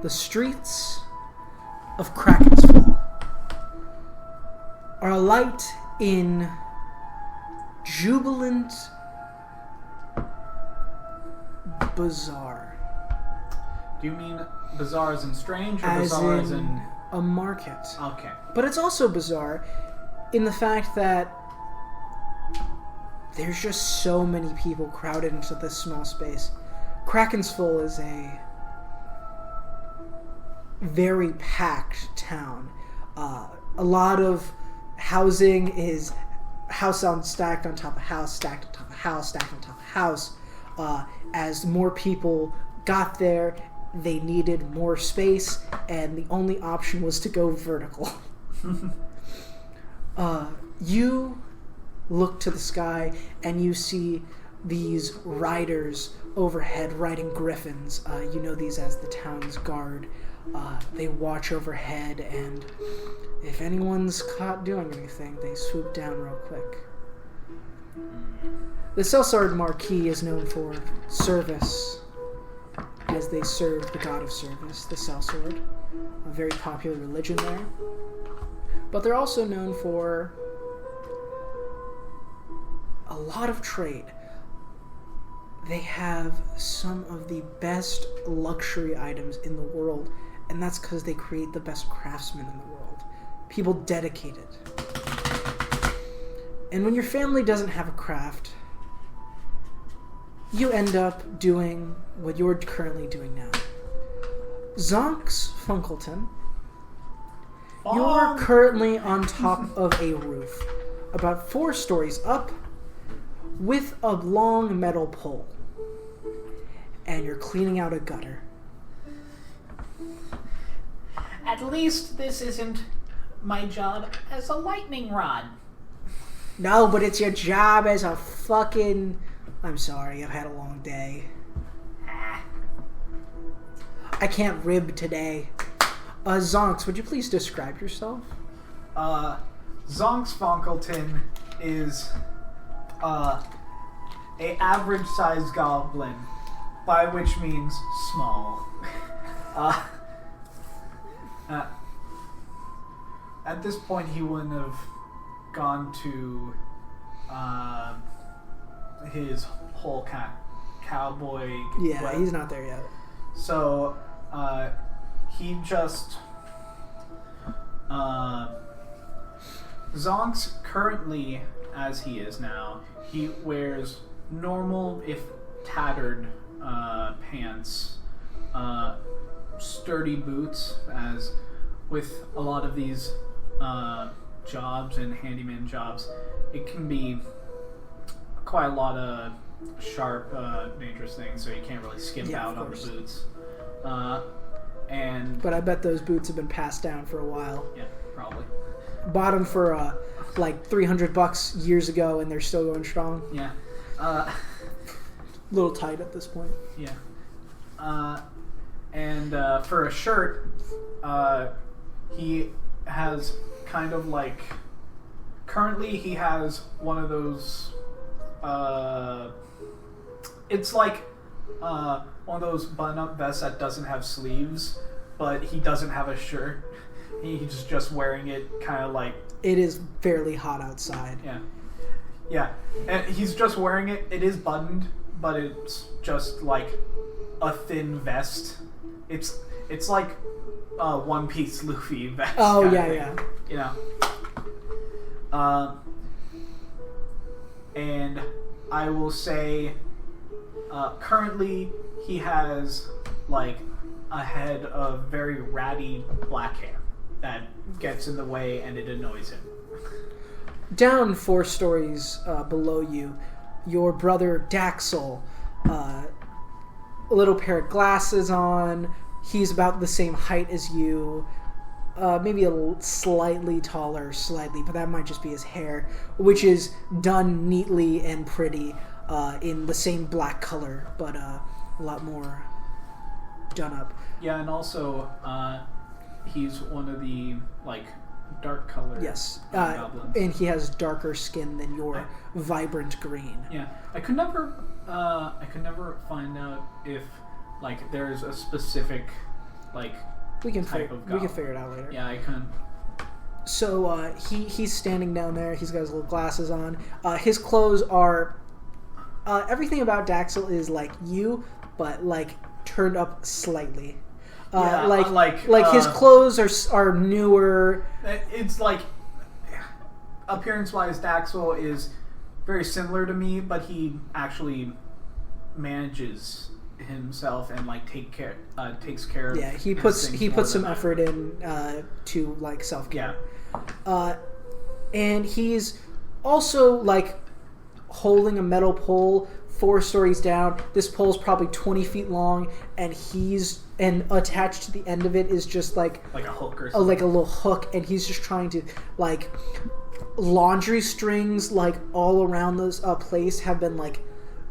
The streets of Krakensville are alight in jubilant bazaar. Do you mean bizarre as in strange, or As bizarre in as in... a market. Okay. But it's also bizarre in the fact that there's just so many people crowded into this small space. Krakensville is a very packed town. A lot of housing is house stacked on top of house, stacked on top of house, stacked on top of house. As more people got there, they needed more space, and the only option was to go vertical. You look to the sky, and you see these riders overhead riding griffins. You know these as the town's guard. They watch overhead, and if anyone's caught doing anything, they swoop down real quick. The Sellsword Marquis is known for service, as they serve the god of service, the Sellsword, a very popular religion there. But they're also known for a lot of trade. They have some of the best luxury items in the world, and that's because they create the best craftsmen in the world. People dedicated. And when your family doesn't have a craft, you end up doing what you're currently doing now. Zhonqs Fonkleton, you're currently on top of a roof, about 4 stories up, with a long metal pole. And you're cleaning out a gutter. At least this isn't my job as a lightning rod. No, but it's your job as a fucking... I'm sorry, I've had a long day. I can't rib today. Zhonqs, would you please describe yourself? Zhonqs Fonkleton is a average-sized goblin, by which means small. At this point, he wouldn't have gone to his whole cowboy. Yeah, he's not there yet. So he just Zhonqs currently, as he is now, he wears normal, if tattered, pants, sturdy boots, as with a lot of these jobs and handyman jobs, it can be quite a lot of sharp, dangerous things, so you can't really skip out on the boots. But I bet those boots have been passed down for a while. Yeah, probably. Bought them for like $300 years ago, and they're still going strong. Yeah. A little tight at this point. Yeah. And for a shirt, he has kind of like... Currently, he has one of those... it's like one of those button-up vests that doesn't have sleeves, but he doesn't have a shirt. He's just wearing it kind of like... It is fairly hot outside. Yeah. Yeah. And he's just wearing it. It is buttoned, but it's just like a thin vest. It's like a one-piece Luffy vest. Oh, yeah, yeah. You know? And I will say, currently he has like a head of very ratty black hair that gets in the way and it annoys him. Down 4 stories below you, your brother Daxel, a little pair of glasses on. He's about the same height as you. Maybe slightly taller, but that might just be his hair, which is done neatly and pretty in the same black color, but a lot more done up. Yeah, and also he's one of the like dark colored goblins. And he has darker skin than your vibrant green. Yeah, I could never find out if like there's a specific like we can type of we can goblin. figure it out later. Yeah, I couldn't. So he's standing down there. He's got his little glasses on. His clothes are everything about Daxel is like you, but like turned up slightly. Like his clothes are newer. It's like appearance-wise, Daxel is very similar to me, but he actually manages himself and like takes care of. Yeah, he puts some effort in to like self-care. Yeah. And he's also like holding a metal pole 4 stories down. This pole's probably 20 feet long, and attached to the end of it is just like a hook or something. Like a little hook, and he's just trying to like laundry strings like all around this place have been like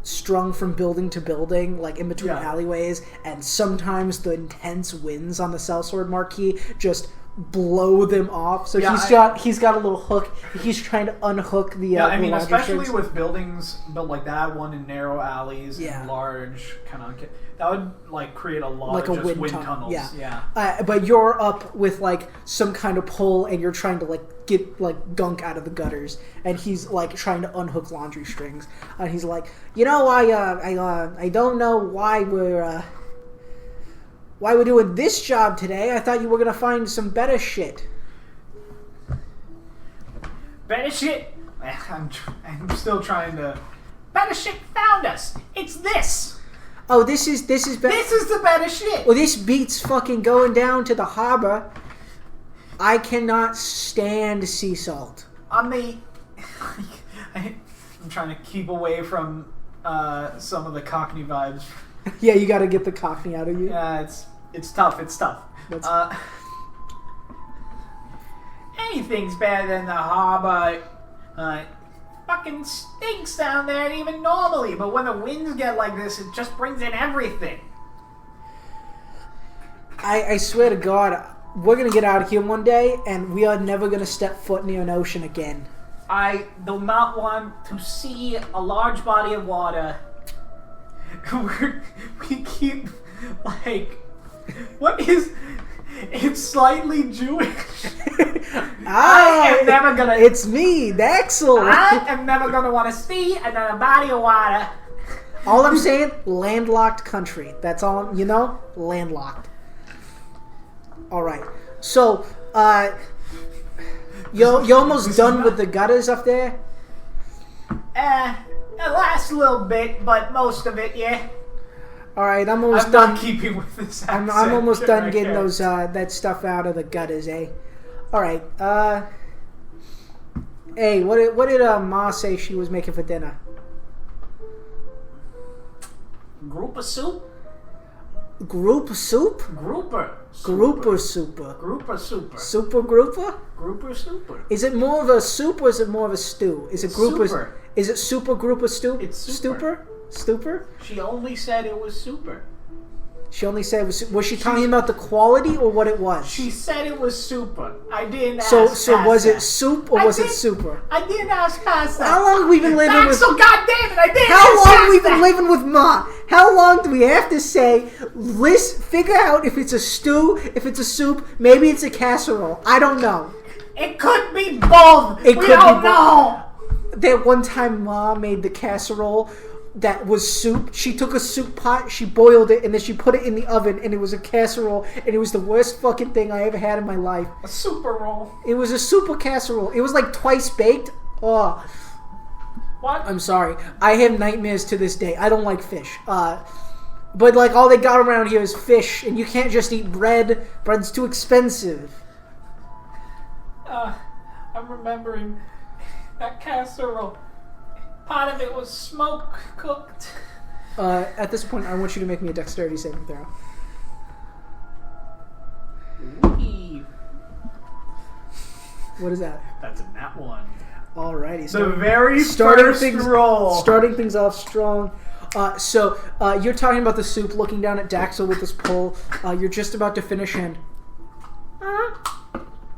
strung from building to building, like in between alleyways, and sometimes the intense winds on the Sellsword Marquee just blow them off. So he's got a little hook. He's trying to unhook the I mean, the especially strings. with buildings built like that, one in narrow alleys and large kind of that would like create a lot like of a just wind tunnels. Yeah. But you're up with like some kind of pole, and you're trying to like get like gunk out of the gutters, and he's like trying to unhook laundry strings, and he's like, I don't know why we're doing this job today. I thought you were gonna find some better shit. Better shit? I'm still trying to. Better shit found us. It's this. Oh, this is better. This is the better shit. Well, this beats fucking going down to the harbor. I cannot stand sea salt. I'm trying to keep away from some of the Cockney vibes. Yeah, you got to get the Cockney out of you. Yeah, it's tough. It's tough. Anything's better than the harbor. Fucking stinks down there even normally, but when the winds get like this, it just brings in everything. I swear to God, we're going to get out of here one day, and we are never going to step foot near an ocean again. I do not want to see a large body of water. We keep, like... What is... It's slightly Jewish. I am never gonna... It's me, Daxel. I am never gonna want to see another body of water. All I'm saying, landlocked country. That's all, landlocked. Alright. So, you almost done with the gutters up there? The last little bit, but most of it, yeah. Alright, I'm almost I'm done. not keeping with this I'm accent. almost done getting here. those that stuff out of the gutters, eh? Alright, hey, what did Ma say she was making for dinner? Grouper soup? Group soup? Grouper. Grouper super. Grouper super. Super grouper? Grouper super. Is it more of a soup or is it more of a stew? Is it grouper? Super. Is it super grouper stew? It's super. Stupor? She only said it was super. She only said was she talking about the quality or what it was? She said it was super. I didn't ask. So was that. it soup or was it super? I didn't ask past that. How long have we been living with? So goddamn it! I didn't. How ask long past have we been that. living with Ma? How long do we have to say? Figure out if it's a stew, if it's a soup, maybe it's a casserole. I don't know. It could be both. We don't know. That one time Ma made the casserole that was soup. She took a soup pot, she boiled it, and then she put it in the oven, and it was a casserole, and it was the worst fucking thing I ever had in my life. A super roll. It was a super casserole. It was like twice baked. Oh, What? I'm sorry. I have nightmares to this day. I don't like fish. But like all they got around here is fish, and you can't just eat bread. Bread's too expensive. I'm remembering that casserole. Part of it was smoke cooked. At this point, I want you to make me a dexterity saving throw. Wee. What is that? That's a nat one. Alrighty. The very first roll. Starting things off strong. So you're talking about the soup, looking down at Daxel with this pole. You're just about to finish, and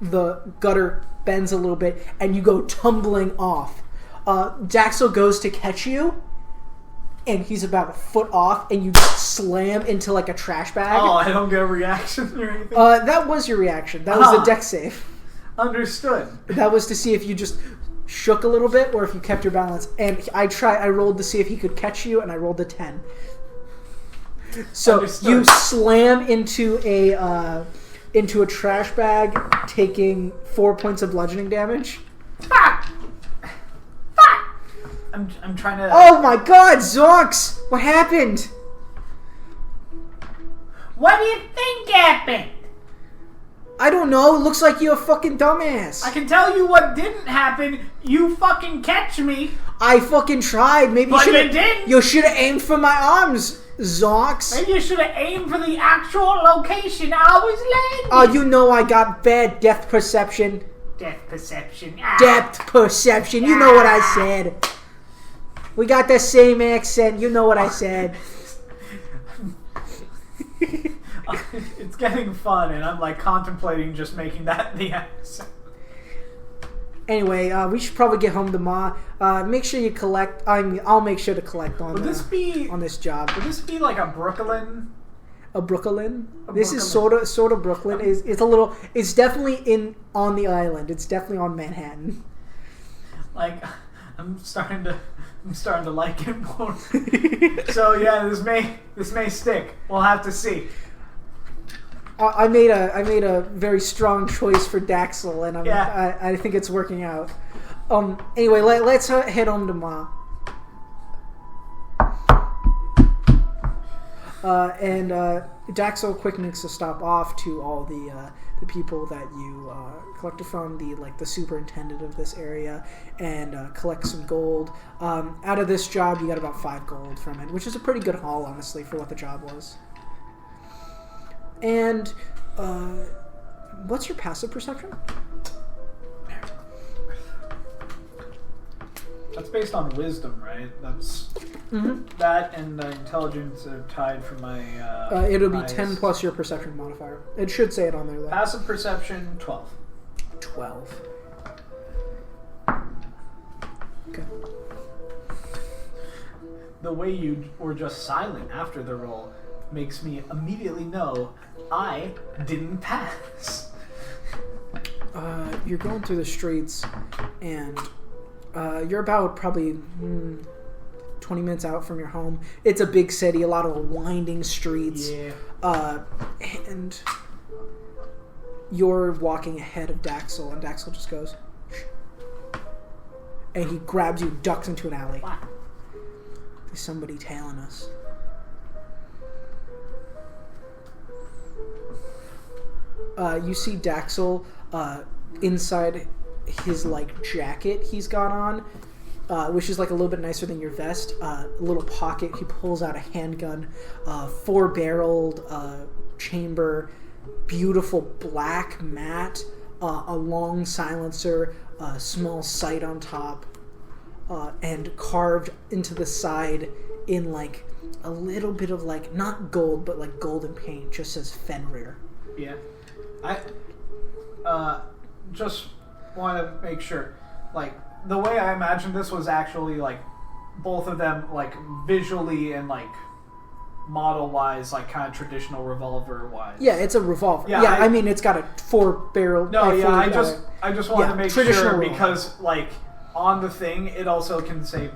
the gutter bends a little bit, and you go tumbling off. Daxel goes to catch you, and he's about a foot off, and you just slam into like a trash bag. Oh, I don't get a reaction or anything? That was your reaction. That was a deck save. Understood. That was to see if you just shook a little bit or if you kept your balance. And I rolled to see if he could catch you, and I rolled a 10. So Understood. you slam into a trash bag, taking 4 points of bludgeoning damage. Fuck! I'm trying to... Oh my god, Zhonqs! What happened? What do you think happened? I don't know. It looks like you're a fucking dumbass. I can tell you what didn't happen. You fucking catch me. I fucking tried. Maybe But you you should didn't. You should have aimed for my arms, Zhonqs. Maybe you should have aimed for the actual location I was landing. Oh, you know I got bad depth perception. Depth perception. Depth perception. You know what I said. We got the same accent. You know what I said. It's getting fun, and I'm like contemplating just making that the accent. Anyway, we should probably get home to Ma. Make sure you collect. I'll make sure to collect on Would this be... on this job. Would this be like a Brooklyn? A Brooklyn. A This is Brooklyn. sort of Brooklyn. It's a little. It's definitely on the island. It's definitely on Manhattan. Like, I'm starting to like it more. So yeah, this may stick. We'll have to see. I made a very strong choice for Daxel, and I think it's working out. Anyway, let's head home to Ma. And Daxel quick makes a stop off to all the people that you collected from, the superintendent of this area, and collect some gold. Out of this job, you got about 5 gold from it, which is a pretty good haul, honestly, for what the job was. And what's your passive perception? That's based on wisdom, right? That's that and intelligence are tied for my. It'll be highest. 10 plus your perception modifier. It should say it on there, though. Passive perception 12. 12. Okay. The way you were just silent after the roll makes me immediately know I didn't pass. You're going through the streets, and you're about probably 20 minutes out from your home. It's a big city, a lot of winding streets. Yeah. And you're walking ahead of Daxel, and Daxel just goes, "Shh." And he grabs you, ducks into an alley. What? There's somebody tailing us. You see Daxel inside his jacket he's got on, which is a little bit nicer than your vest. A little pocket. He pulls out a handgun, 4-barreled chamber, beautiful black mat, a long silencer, a small sight on top, and carved into the side in a little bit of not gold but golden paint, just says Fenrir. Yeah. I just want to make sure, the way I imagined this was actually, both of them, visually and, model-wise, kind of traditional revolver-wise. Yeah, it's a revolver. Yeah, I mean, it's got a 4-barrel... No, I just wanted to make sure, traditional because, on the thing, it also can say,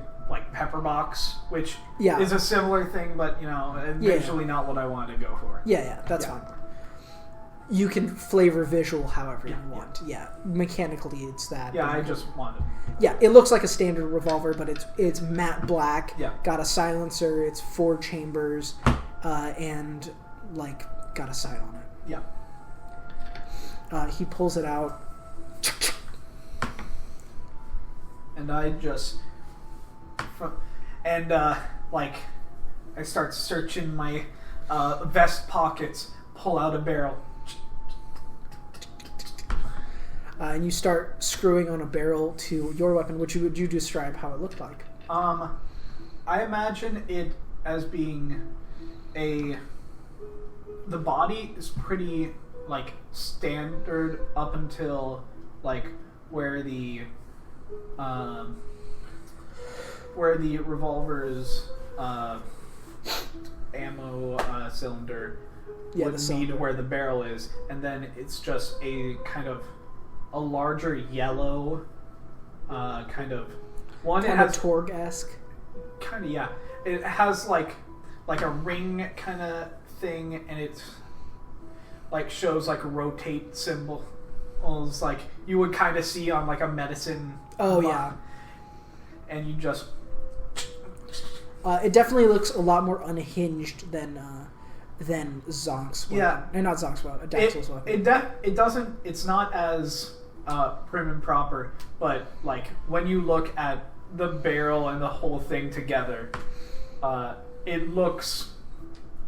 pepper box, which is a similar thing, but, visually not what I wanted to go for. Yeah, that's fine. You can flavor visual however you want. Yeah, mechanically it's that. Yeah, I just wanted. Yeah, it looks like a standard revolver, but it's matte black. Yeah. Got a silencer. It's 4 chambers, and got a sight on it. Yeah. He pulls it out, and I just, I start searching my vest pockets, pull out a barrel. and you start screwing on a barrel to your weapon. Which would you describe how it looked like? I imagine it as being the body is pretty standard up until where the revolver is ammo cylinder Yeah, would the lead cylinder. where the barrel is, and then it's just a kind of a larger yellow kind of one. Kind It of has Torg-esque. kind of, yeah. It has like a ring kind of thing, and it's like shows like a rotate symbol. Almost like you would kind of see on like a medicine. Oh, box. yeah. And you just It definitely looks a lot more unhinged than Zhonqs' weapon. Yeah. And not Zhonqs' weapon, Daxel's weapon. it doesn't. It's not as prim and proper, but like when you look at the barrel and the whole thing together, it looks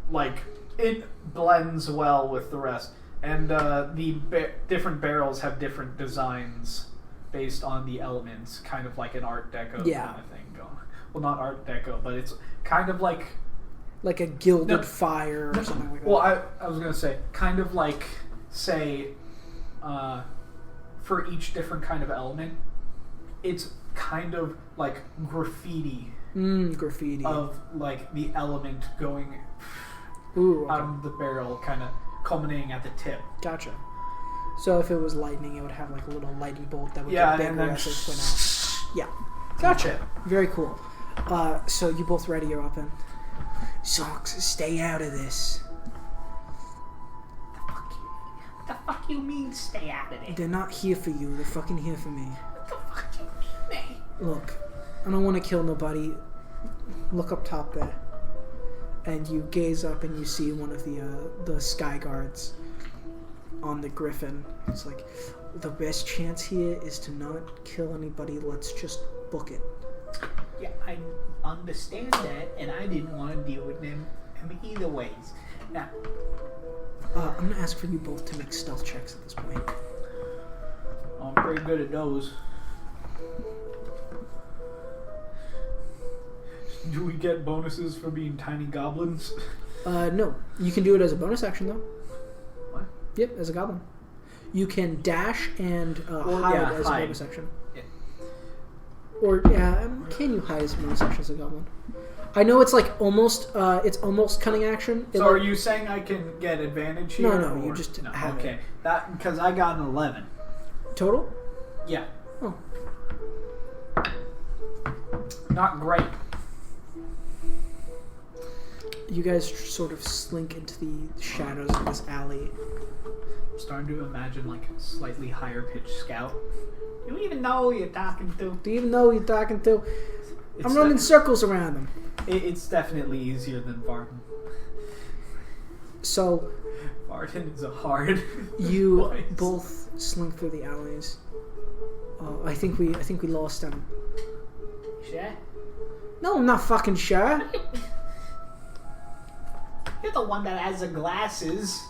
like it blends well with the rest. And the different barrels have different designs based on the elements, kind of like an Art Deco kind of thing going. Well, not Art Deco, but it's kind of like a gilded fire or something like that. Well, I was going to say, kind of like, say, for each different kind of element, it's kind of like graffiti. Graffiti. Of, like, the element going Ooh, okay. out of the barrel, kind of culminating at the tip. Gotcha. So if it was lightning, it would have like a little lightning bolt that would Yeah, get and bigger then as it went out. Yeah. Gotcha. Very cool. So you both ready your weapon? Zhonqs, stay out of this. What the fuck you mean stay out of it? They're not here for you. They're fucking here for me. What the fuck you mean, mate? Look, I don't want to kill nobody. Look up top there. And you gaze up and you see one of the sky guards on the griffin. It's like, the best chance here is to not kill anybody. Let's just book it. Yeah, I understand that, and I didn't want to deal with them either ways. Now, I'm gonna ask for you both to make stealth checks at this point. I'm pretty good at those. Do we get bonuses for being tiny goblins? No. You can do it as a bonus action, though. What? Yep, as a goblin. You can dash and hide as a bonus action. Yeah. Or, can you hide as a bonus action as a goblin? I know it's like almost cunning action. So are you saying I can get advantage here? No, you just have okay. it. That because I got an 11. Total? Yeah. Oh. Not great. You guys sort of slink into the shadows of this alley. I'm starting to imagine like a slightly higher pitched scout. you even know who you're talking to. Do you even know who you're talking to? It's I'm running circles around them. It's definitely easier than Varden. So Varden is a hard. you voice. both slink through the alleys. I think we lost them. Sure. No, I'm not fucking sure. You're the one that has the glasses.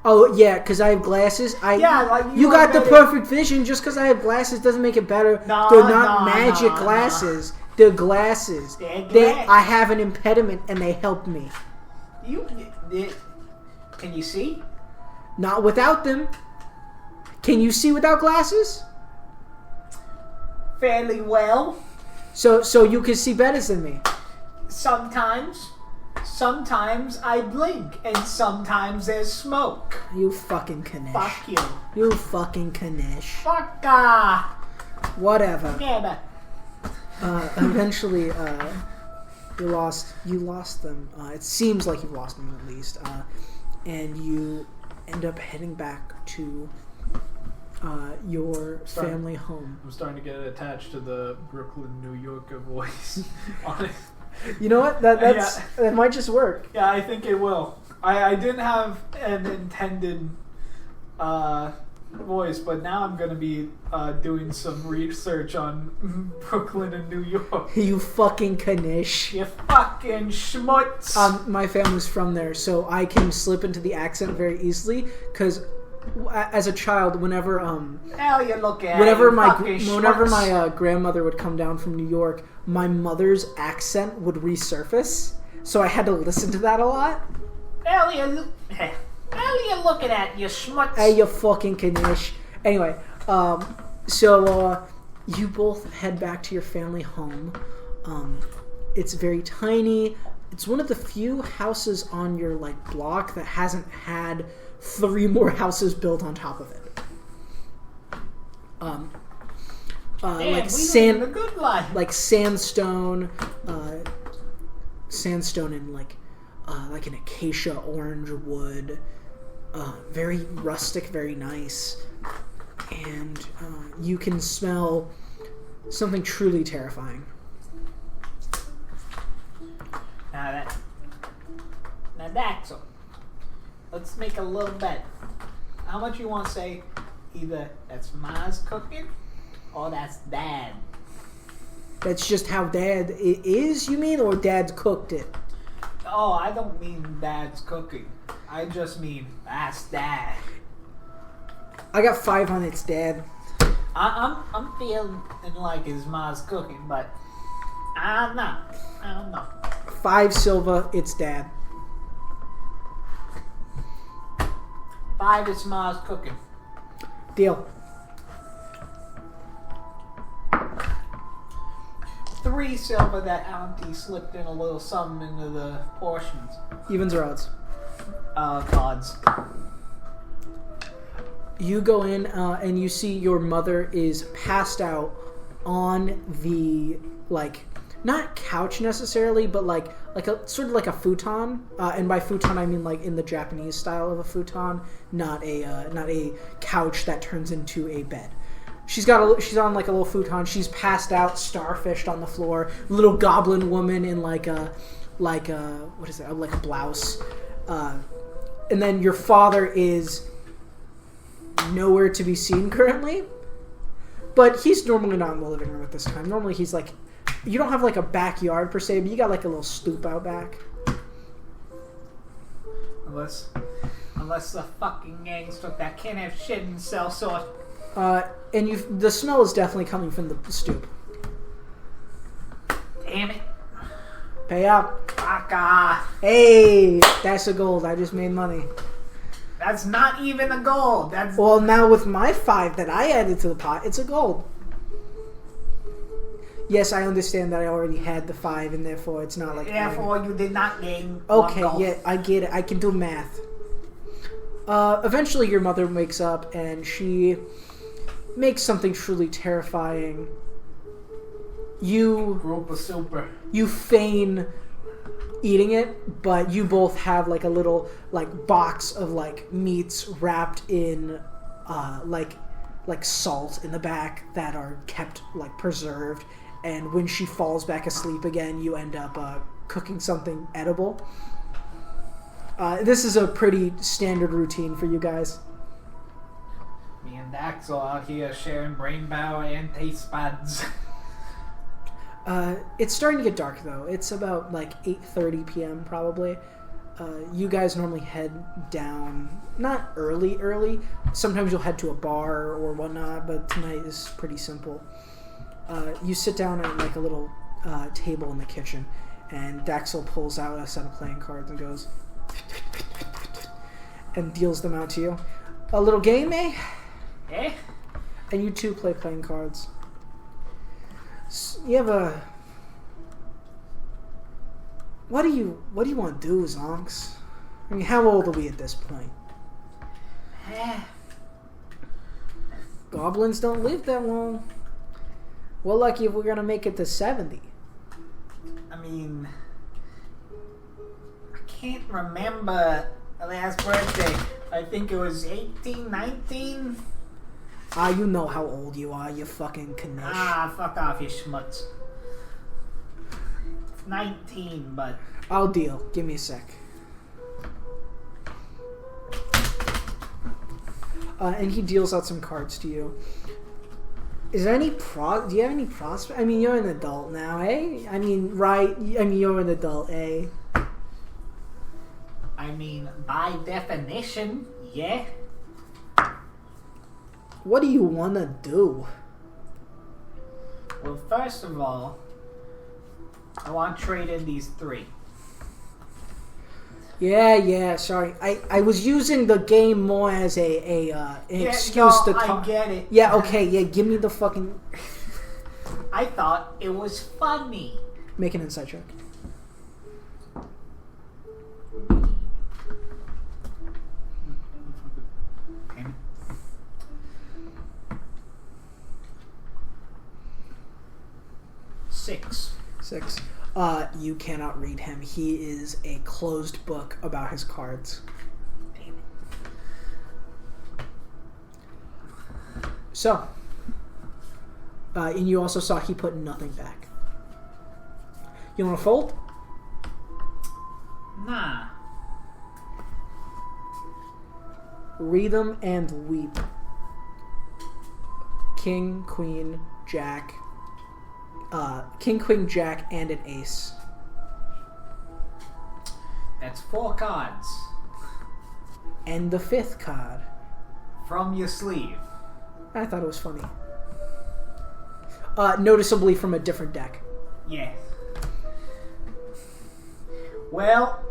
Oh yeah, because I have glasses. Yeah, like you got the already- perfect vision. Just because I have glasses doesn't make it better. No, They're not no, magic no, glasses. They're glasses. They're I have an impediment, and they help me. Can you see? Not without them. Can you see without glasses? Fairly well. So you can see better than me. Sometimes I blink, and sometimes there's smoke. You fucking Kanish. Fuck you. You fucking Kanish. Fuck Whatever. yeah, Eventually, you lost them. It seems like you've lost them at least. And you end up heading back to your family home. I'm starting to get attached to the Brooklyn, New Yorker voice. You know what? That might just work. Yeah, I think it will. I didn't have an intended voice, but now I'm going to be doing some research on Brooklyn and New York. You fucking Kanish. you fucking schmutz. My family's from there, so I can slip into the accent very easily. Because as a child, whenever Hell, you look at whenever you my fucking whenever schmutz. my grandmother would come down from New York, my mother's accent would resurface. So I had to listen to that a lot. Hell, you looking at, you schmutz. Hey, you fucking Kanish. Anyway, so you both head back to your family home. It's very tiny. It's one of the few houses on your like block that hasn't had 3 more houses built on top of it. Damn, like we sand, live a good life. like sandstone, sandstone and like an acacia orange wood, very rustic, very nice, and you can smell something truly terrifying. Now Daxel, let's make a little bet. How much you want to say? Either that's Ma's cooking, or that's Dad. That's just how Dad is, you mean, or Dad's cooked it? Oh, I don't mean Dad's cooking. I just mean that's Dad. I got 5 on it's Dad. I'm feeling like it's Ma's cooking, but I don't know. 5 silver, it's Dad. 5 is Ma's cooking. Deal. 3 silver that Auntie slipped in a little something into the portions. Evens or odds? Odds. You go in and you see your mother is passed out on the, like, not couch necessarily, but like a sort of like a futon. And by futon I mean like in the Japanese style of a futon, not a couch that turns into a bed. She's on like a little futon. She's passed out, starfished on the floor. Little goblin woman in like a what is it? Like a blouse. And then your father is nowhere to be seen currently. But he's normally not in the living room at this time. Normally he's like, you don't have like a backyard per se, but you got like a little stoop out back. Unless the fucking gangs took that can of shit and sell sort. And the smell is definitely coming from the stoop. Damn it. Pay up. Fuck off. Hey, that's a gold. I just made money. That's not even a gold. That's Well, now with my 5 that I added to the pot, it's a gold. Yes, I understand that I already had the 5, and therefore it's not like... therefore you did not gain Okay, 1 gold. yeah, I get it. I can do math. Eventually your mother wakes up, and she makes something truly terrifying. Group of super. You feign eating it, but you both have like a little like box of like meats wrapped in like salt in the back that are kept like preserved, and when she falls back asleep again you end up cooking something edible. This is a pretty standard routine for you guys. Me and Daxel out here sharing brain power and taste buds. It's starting to get dark though. It's about like 8:30 p.m. probably. You guys normally head down, not early. Sometimes you'll head to a bar or whatnot, but tonight is pretty simple. You sit down at like a little table in the kitchen, and Daxel pulls out a set of playing cards and goes and deals them out to you. A little game, eh? Eh? And you two play playing cards. You have a... What do you want to do, Zhonqs? I mean, how old are we at this point? Goblins don't live that long. We're lucky if we're gonna make it to 70. I mean, I can't remember the last birthday. I think it was 18, 19. You know how old you are, you fucking knish. Fuck off, you schmutz. It's 19, but... I'll deal. Give me a sec. And he deals out some cards to you. Is there any do you have any prospect? I mean, you're an adult now, eh? I mean, right? I mean, you're an adult, eh? I mean, by definition, yeah. What do you want to do? Well, first of all, I want to trade in these 3. Yeah, sorry. I was using the game more as an excuse to talk. I get it. Yeah, okay, yeah, give me the fucking... I thought it was funny. Make an insight check. 6. You cannot read him. He is a closed book about his cards. Damn it. So, and you also saw he put nothing back. You want to fold? Nah. Read them and weep. King, queen, jack. King, queen, jack, and an ace. That's 4 cards. And the 5th card. From your sleeve. I thought it was funny. Noticeably from a different deck. Yes. Well,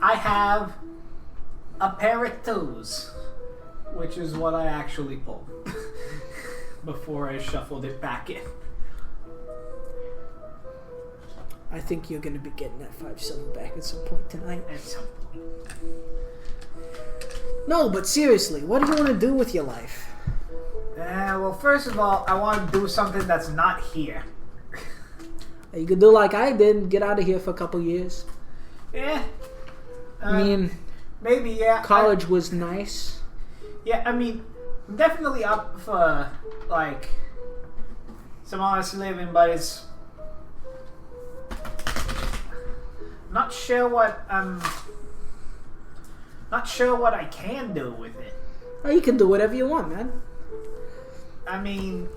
I have a pair of 2s. Which is what I actually pulled. Before I shuffled it back in. I think you're going to be getting that 5-7 back at some point tonight. At some point. No, but seriously, what do you want to do with your life? Well, first of all, I want to do something that's not here. You could do like I did and get out of here for a couple years. Yeah. I mean, maybe, yeah. college was nice. Yeah, I mean, I'm definitely up for, like, some honest living, but it's... Not sure what I can do with it. Oh, you can do whatever you want, man. I mean...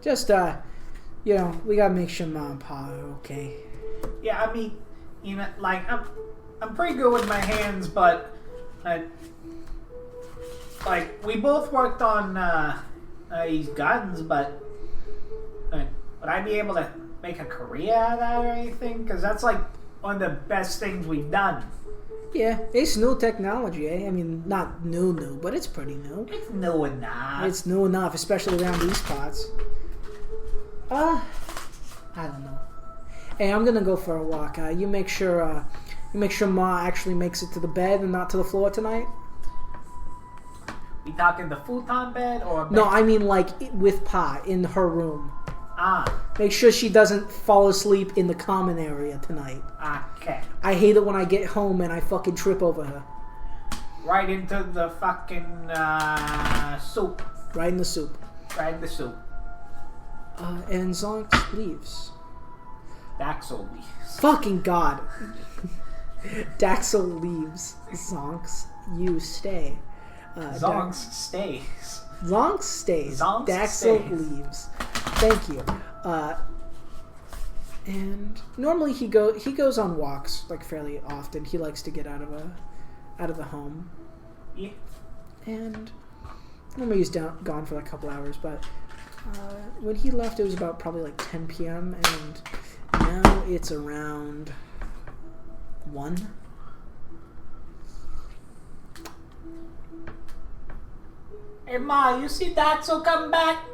Just, you know, we gotta make sure Mom and Pa are okay. Yeah, I mean, you know, like, I'm pretty good with my hands, but... like, we both worked on these guns, but would I be able to make a career out of that or anything? Because that's, like, one of the best things we've done. Yeah, it's new technology, eh? I mean, not new, but it's pretty new. It's new enough. It's new enough, especially around these parts. I don't know. Hey, I'm gonna go for a walk. You make sure Ma actually makes it to the bed and not to the floor tonight. We talking the futon bed or bed? No, I mean like with Pa in her room. Ah. Make sure she doesn't fall asleep in the common area tonight. Okay. I hate it when I get home and I fucking trip over her. Right into the fucking soup. Right in the soup. Right in the soup. And Zhonqs leaves. Daxel leaves. Fucking God. Daxel leaves. Zhonqs, you stay. Zhonqs stays. Zhonqs stays. Zhonqs Daxel stays. leaves. Thank you. And normally he goes on walks like fairly often. He likes to get out of the home. Yeah. And normally he's gone for like a couple hours, but when he left it was about probably like 10 p.m. and now it's around 1. Hey Ma, you see Daxel come back?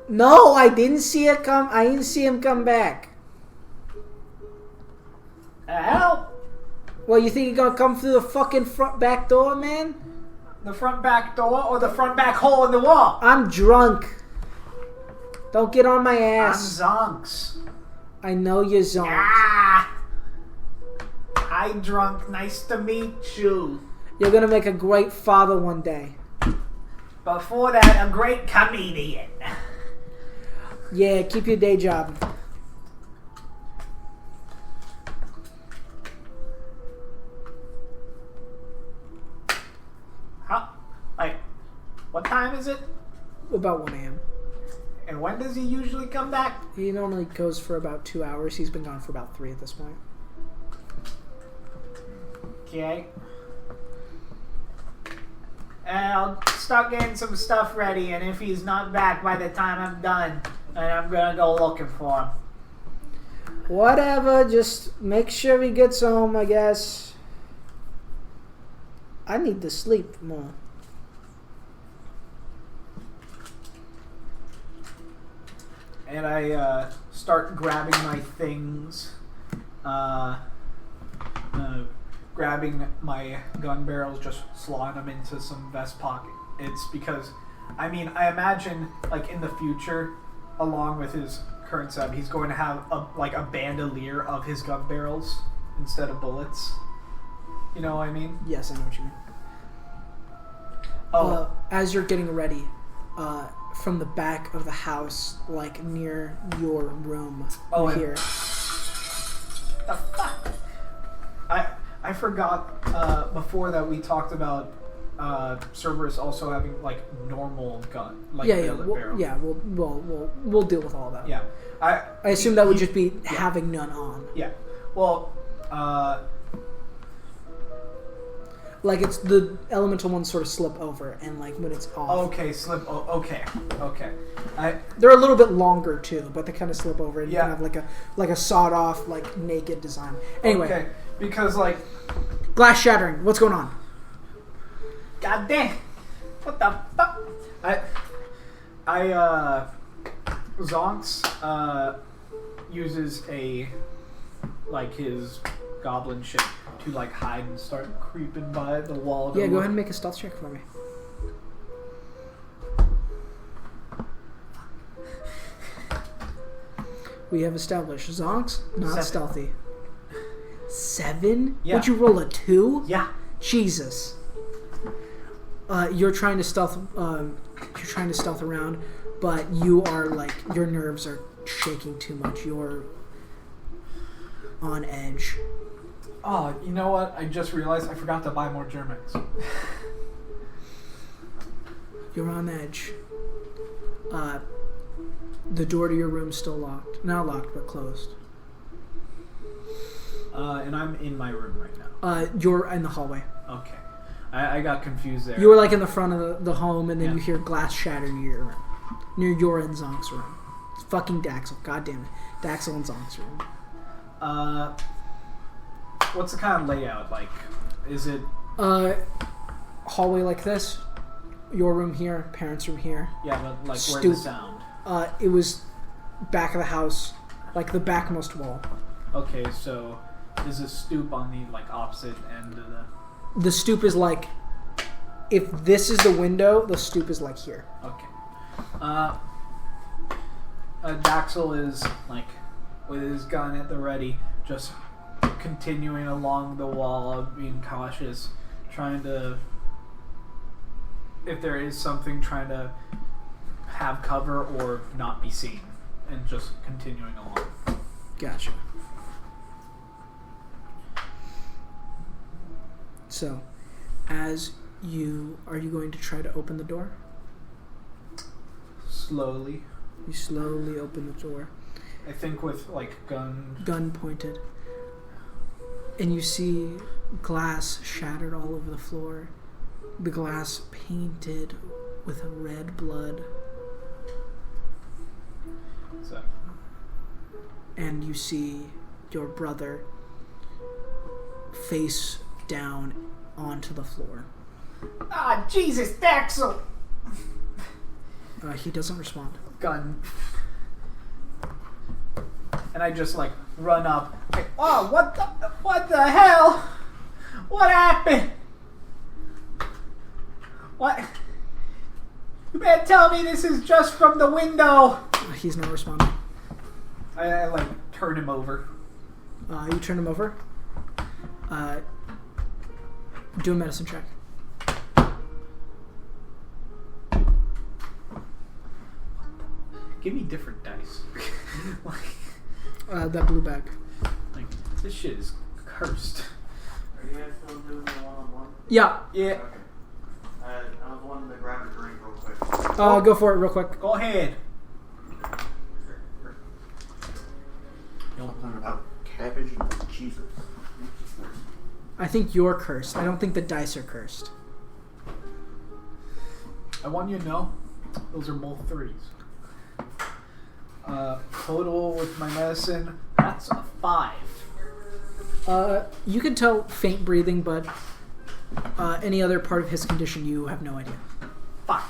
No, I didn't see it come. I didn't see him come back. Help! Well, you think he's gonna come through the fucking front back door, man? The front back door or the front back hole in the wall? I'm drunk. Don't get on my ass. I'm Zhonqs. I know you're Zhonqs. Ah! Hi, drunk. Nice to meet you. You're gonna make a great father one day. Before that, a great comedian. Yeah, keep your day job. How? Like, what time is it? About 1 a.m. And when does he usually come back? He normally goes for about 2 hours. He's been gone for about 3 at this point. Okay. And I'll start getting some stuff ready, and if he's not back by the time I'm done, then I'm gonna go looking for him. Whatever, just make sure he gets home, I guess. I need to sleep more. And I start grabbing my things. Grabbing my gun barrels, just slotting them into some vest pocket. It's because, I mean, I imagine, like, in the future, along with his current setup, he's going to have a bandolier of his gun barrels instead of bullets. You know what I mean? Yes, I know what you mean. Oh, as you're getting ready, from the back of the house, like near your room here. The fuck? I forgot before that we talked about Cerberus also having like normal gun, like barrel. We'll deal with all that. Yeah, I assume that would just be having none on. Yeah, well, like it's the elemental ones sort of slip over, and like when it's off. Okay, okay. They're a little bit longer too, but they kind of slip over, and yeah. you can have like a sawed off, like naked design. Anyway, okay, because like glass shattering. What's going on? God damn! What the fuck? Zhonqs uses his goblin shit to like hide and start creeping by the wall. Yeah, go ahead and make a stealth check for me. We have established Zhonqs not 7. stealthy. 7? Yeah. Would you roll a 2? Yeah. Jesus. You're trying to stealth. You're trying to stealth around, but you are like your nerves are shaking too much. You're on edge. Oh, you know what? I just realized I forgot to buy more Germans. You're on edge. The door to your room's still locked. Not locked, but closed. And I'm in my room right now. You're in the hallway. Okay. I got confused there. You were like in the front of the home, and then you hear glass shatter near your room. Near your and Zhonq's room. It's fucking Daxel. God damn it. Daxel and Zhonq's room. What's the kind of layout like? Is it hallway like this? Your room here, parents' room here. Yeah, but like where's the sound? It was back of the house, like the backmost wall. Okay, so there's a stoop on the like opposite end of the. The stoop is like, if this is the window, the stoop is like here. Okay. Daxel is like with his gun at the ready, just continuing along the wall, being cautious, trying to, if there is something, trying to have cover or not be seen, and just continuing along. Gotcha. So, are you going to try to open the door? Slowly. You slowly open the door. I think with like gun pointed. And you see glass shattered all over the floor. The glass painted with red blood. So. And you see your brother face down onto the floor. Ah, Jesus, Daxel! He doesn't respond. Gun. And I just like run up. Like, oh, what the hell? What happened? What? You better tell me this is just from the window. He's not responding. I like turn him over. You turn him over. Do a medicine check. Give me different dice. That blue bag. Like, this shit is cursed. Are you guys still doing the one-on-one? Yeah. Yeah. Okay. I was wanting to grab a drink real quick. Go for it real quick. Go ahead. Something about cabbage and Jesus. I think you're cursed. I don't think the dice are cursed. I want you to know, those are both 3s. Total with my medicine, that's a 5. You can tell faint breathing, but any other part of his condition, you have no idea. Fuck.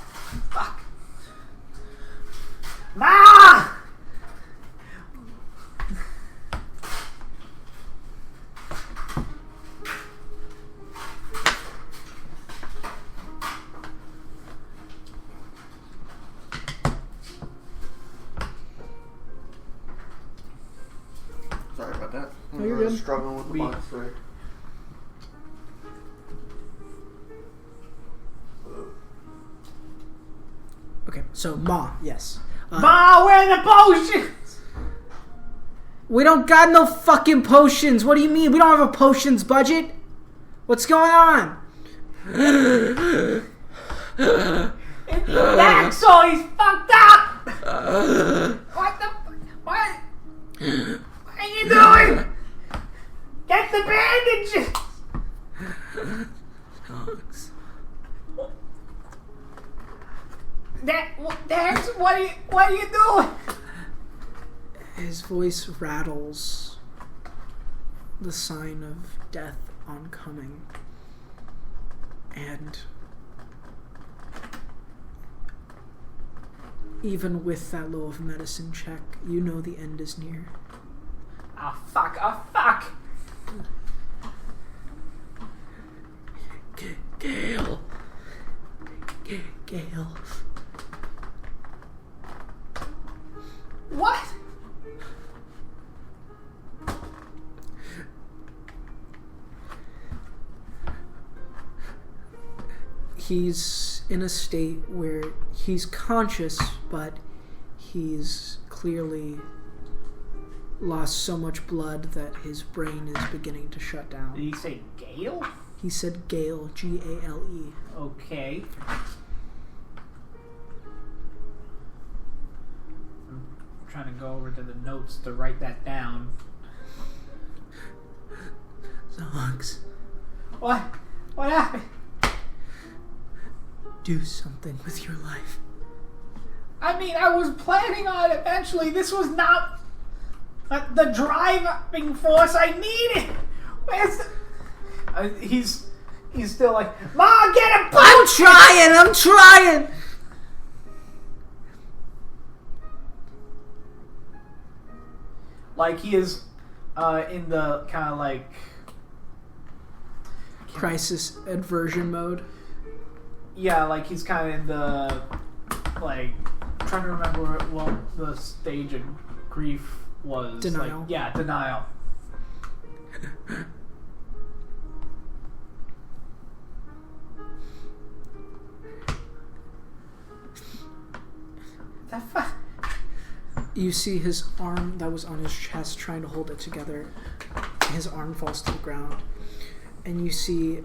Ma! Oh, you're really good. struggling with the box there. Okay, so Ma, yes. Ma, where are the potions? We don't got no fucking potions. What do you mean? We don't have a potions budget? What's going on? Daxel, he's fucked up! What the... What? What are you doing? Get the bandages! Zhonqs. Dax, what are you doing? His voice rattles, the sign of death oncoming. And even with that low of medicine check, you know the end is near. Ah, fuck, ah, fuck! Gale. Gale. What? He's in a state where he's conscious, but he's clearly lost so much blood that his brain is beginning to shut Did down. he say Gale? He said Gale, Gale. Okay. I'm trying to go over to the notes to write that down. Zhonqs, What? What happened? do something with your life. I mean, I was planning on it eventually. This was not the driving force I needed. Where's the... he's still like, Ma, get a punch! I'm trying! Like he is in the kind of like Crisis aversion mode. yeah, like he's kind of in the like trying to remember what the stage of grief was. Denial. Like, yeah, denial. That You see his arm that was on his chest trying to hold it together. His arm falls to the ground. And you see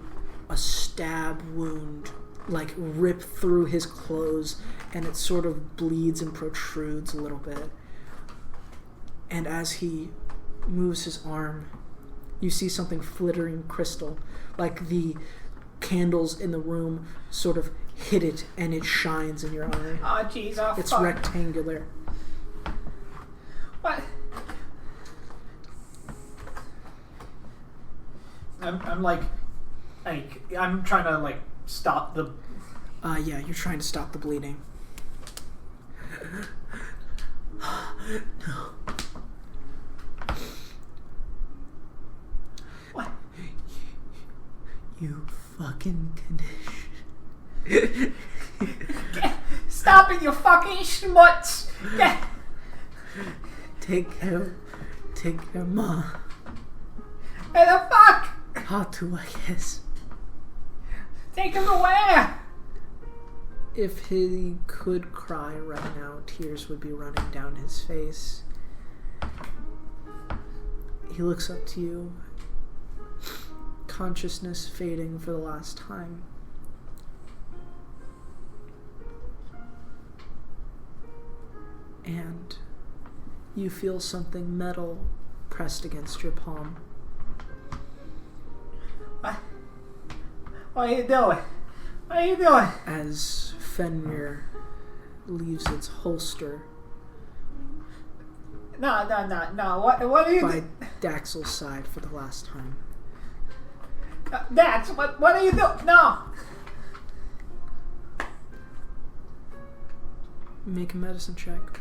a stab wound like rip through his clothes, and it sort of bleeds and protrudes a little bit. And as he moves his arm, you see something flittering crystal, like the candles in the room sort of hit it and it shines in your eye. oh jeez, oh It's fuck. rectangular. What? I'm like I'm trying to like stop the. Yeah, you're trying to stop the bleeding. No. What? You fucking condition. Stop it, you fucking schmutz! Get. Take care, Ma. Where the fuck? How to, I guess. Take him away! If he could cry right now, tears would be running down his face. He looks up to you, consciousness fading for the last time. And you feel something metal pressed against your palm. What are you doing? What are you doing? As Fenrir leaves its holster No. What are you by Daxel's side for the last time. Dax, what are you doing? No! Make a medicine check.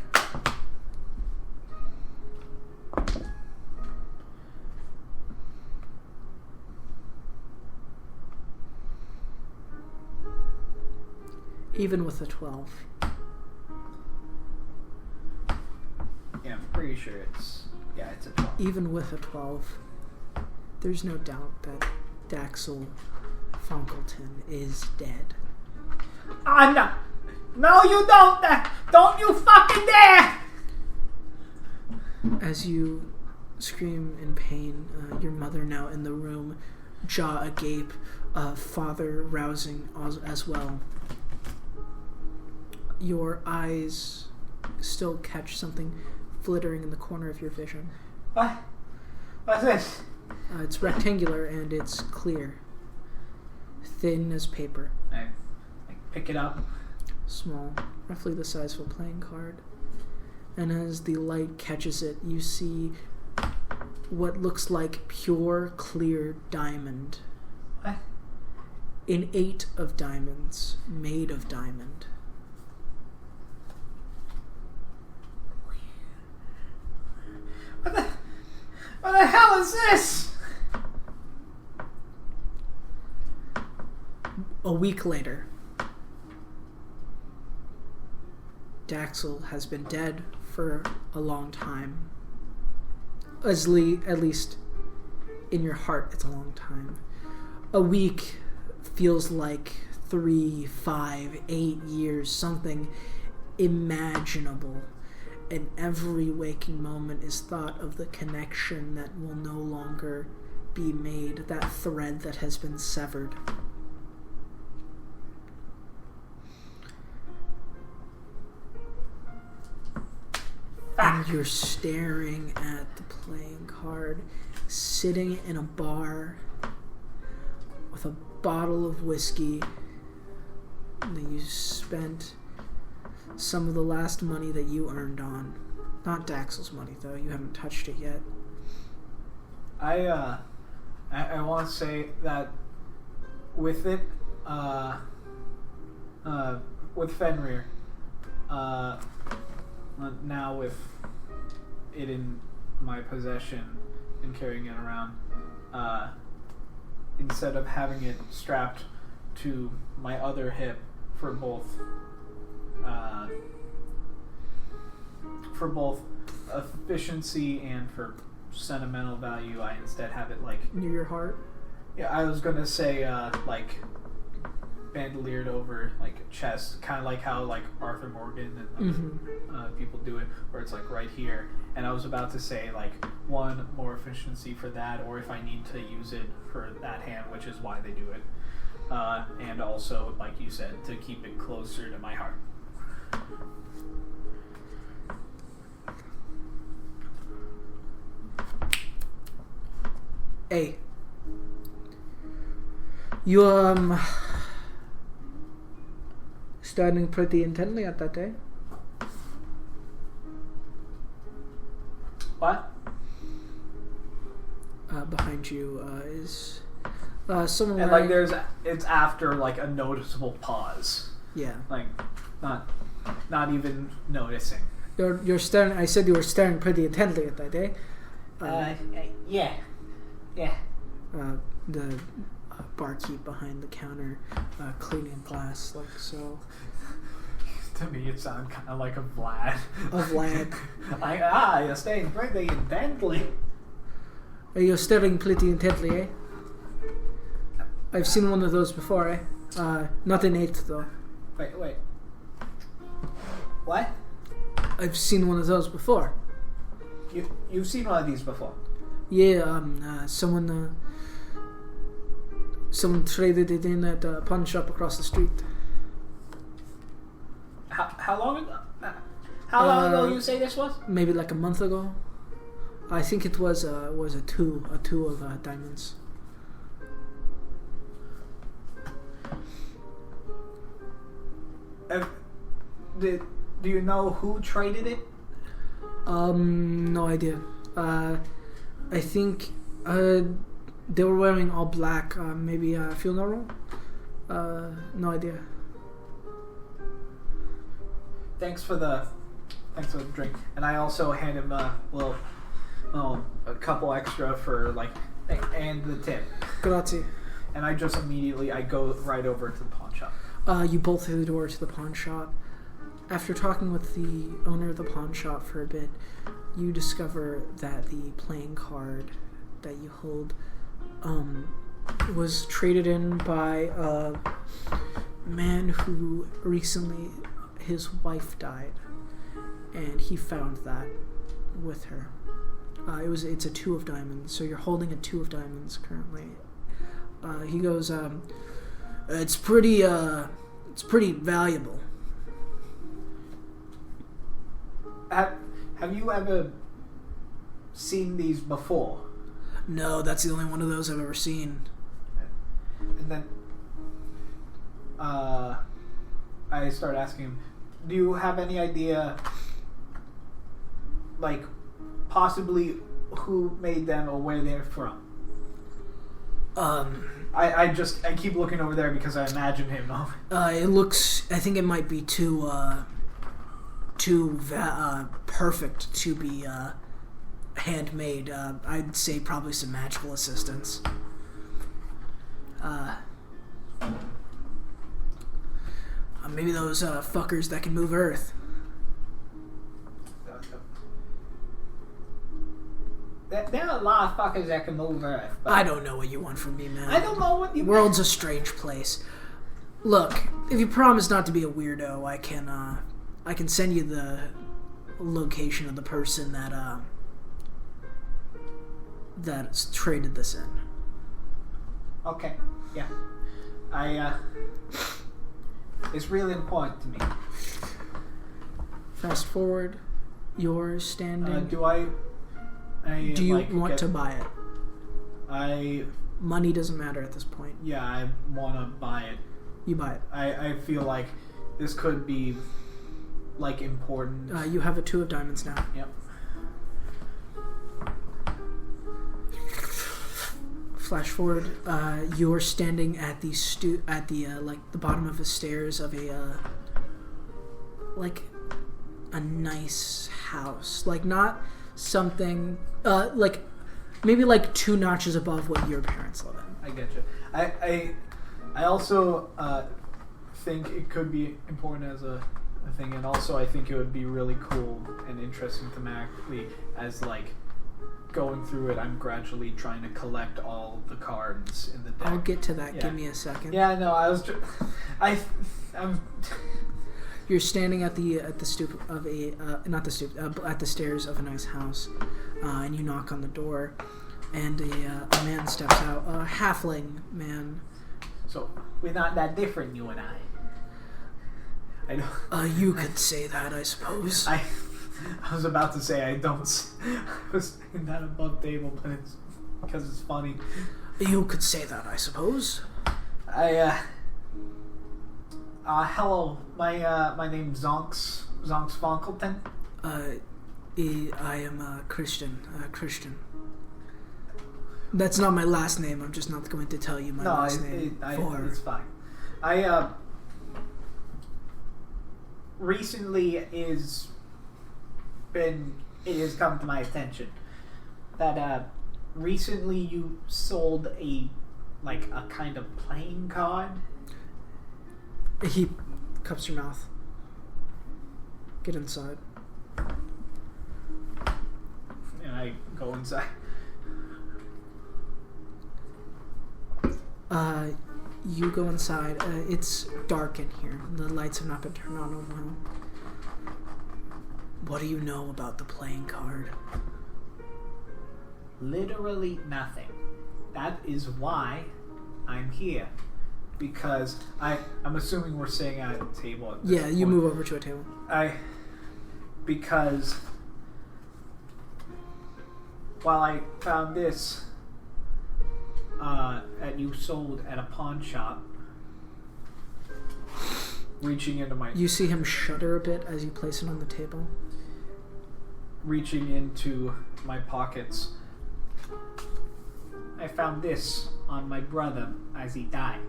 Even with a 12. Yeah, I'm pretty sure it's Yeah, it's a 12. Even with a 12, there's no doubt that Daxel Fonkleton is dead. No. No, you don't. Don't you fucking dare! As you scream in pain, your mother now in the room, jaw agape, father rousing as well. Your eyes still catch something flittering in the corner of your vision. What? What's this? It's rectangular and it's clear. Thin as paper. I pick it up. Small, roughly the size of a playing card. And as the light catches it, you see what looks like pure, clear diamond. What? An 8 of diamonds, made of diamond. What the hell is this? A week later, Daxel has been dead for a long time. At least in your heart, it's a long time. A week feels like 3, 5, 8 years, something imaginable. And every waking moment is thought of the connection that will no longer be made, that thread that has been severed. And you're staring at the playing card, sitting in a bar with a bottle of whiskey that you spent some of the last money that you earned on. Not Daxel's money, though. You haven't touched it yet. I want to say that with it, with Fenrir, now with it in my possession and carrying it around, instead of having it strapped to my other hip for both efficiency and for sentimental value, I instead have it like Near your heart? Yeah, I was gonna say like bandoliered over like chest, kind of like how like Arthur Morgan and other, people do it, where it's like right here. And I was about to say like one, more efficiency for that, or if I need to use it for that hand, which is why they do it, and also like you said, to keep it closer to my heart. Hey. You, staring pretty intently at that, eh? What? Behind you, is, someone And wearing... like it's after like a noticeable pause. Yeah. Like not even noticing. You're staring... I said you were staring pretty intently at that, eh? Yeah. The barkeep behind the counter, cleaning glass, like so. To me, it sounded kind of like a Vlad. A Vlad. You're staying pretty intently. You're staring pretty intently, eh? I've seen one of those before, eh? Not in 8th, though. Wait. What? I've seen one of those before. You've seen one of these before? Yeah, someone traded it in at a pawn shop across the street. How long ago? How long ago you say this was? Maybe like a month ago. I think it was a two of diamonds. Do you know who traded it? No idea. I think they were wearing all black. Maybe a funeral. No idea. Thanks for the drink. And I also hand him a couple extra for like, and the tip. Grazie. And I just immediately I go right over to the pawn shop. You bolt through the door to the pawn shop. After talking with the owner of the pawn shop for a bit, you discover that the playing card that you hold was traded in by a man who recently, his wife died, and he found that with her. It's a 2 of diamonds, so you're holding a 2 of diamonds currently. He goes, it's pretty valuable. Have you ever seen these before? No, that's the only one of those I've ever seen. And then I start asking him, do you have any idea, like, possibly who made them or where they're from? I keep looking over there because I imagine him. It looks, I think it might be too perfect to be handmade. I'd say probably some magical assistance. Maybe those fuckers that can move Earth. There are a lot of fuckers that can move Earth. But I don't know what you want from me, man. I don't know what you World's a strange place. Look, if you promise not to be a weirdo, I can send you the location of the person that's traded this in. Okay, yeah. It's really important to me. Fast forward, you're standing. Do you want to buy it? Money doesn't matter at this point. Yeah, I want to buy it. You buy it. I feel like this could be, like, important. You have a 2 of diamonds now. Yep. Flash forward. You're standing at the the bottom of the stairs of a nice house. Like, not something like maybe like 2 notches above what your parents live in. I get you. I also think it could be important as a thing, and also I think it would be really cool and interesting thematically as, like, going through it, I'm gradually trying to collect all the cards in the deck. I'll get to that. Yeah. Give me a second. Yeah, no, I'm. You're standing at the stoop of a not the stoop at the stairs of a nice house, and you knock on the door, and a man steps out, a halfling man. So we're not that different, you and I know. You could say that, I suppose. I was about to say I don't. I was saying that above table, but it's because it's funny. You could say that, I suppose. Hello, my name's Zhonqs Fonkleton. I am Christian. Christian. That's not my last name. I'm just not going to tell you my last name. It's fine. Recently it has come to my attention that recently you sold a kind of playing card. He cups your mouth. Get inside. And I go inside. You go inside. It's dark in here. The lights have not been turned on in a while. What do you know about the playing card? Literally nothing. That is why I'm here. Because I'm assuming we're sitting at a table at this you point. move over to a table. Because while I found this that you sold at a pawn shop, reaching into my... You see him shudder a bit as you place it on the table. Reaching into my pockets, I found this on my brother as he died.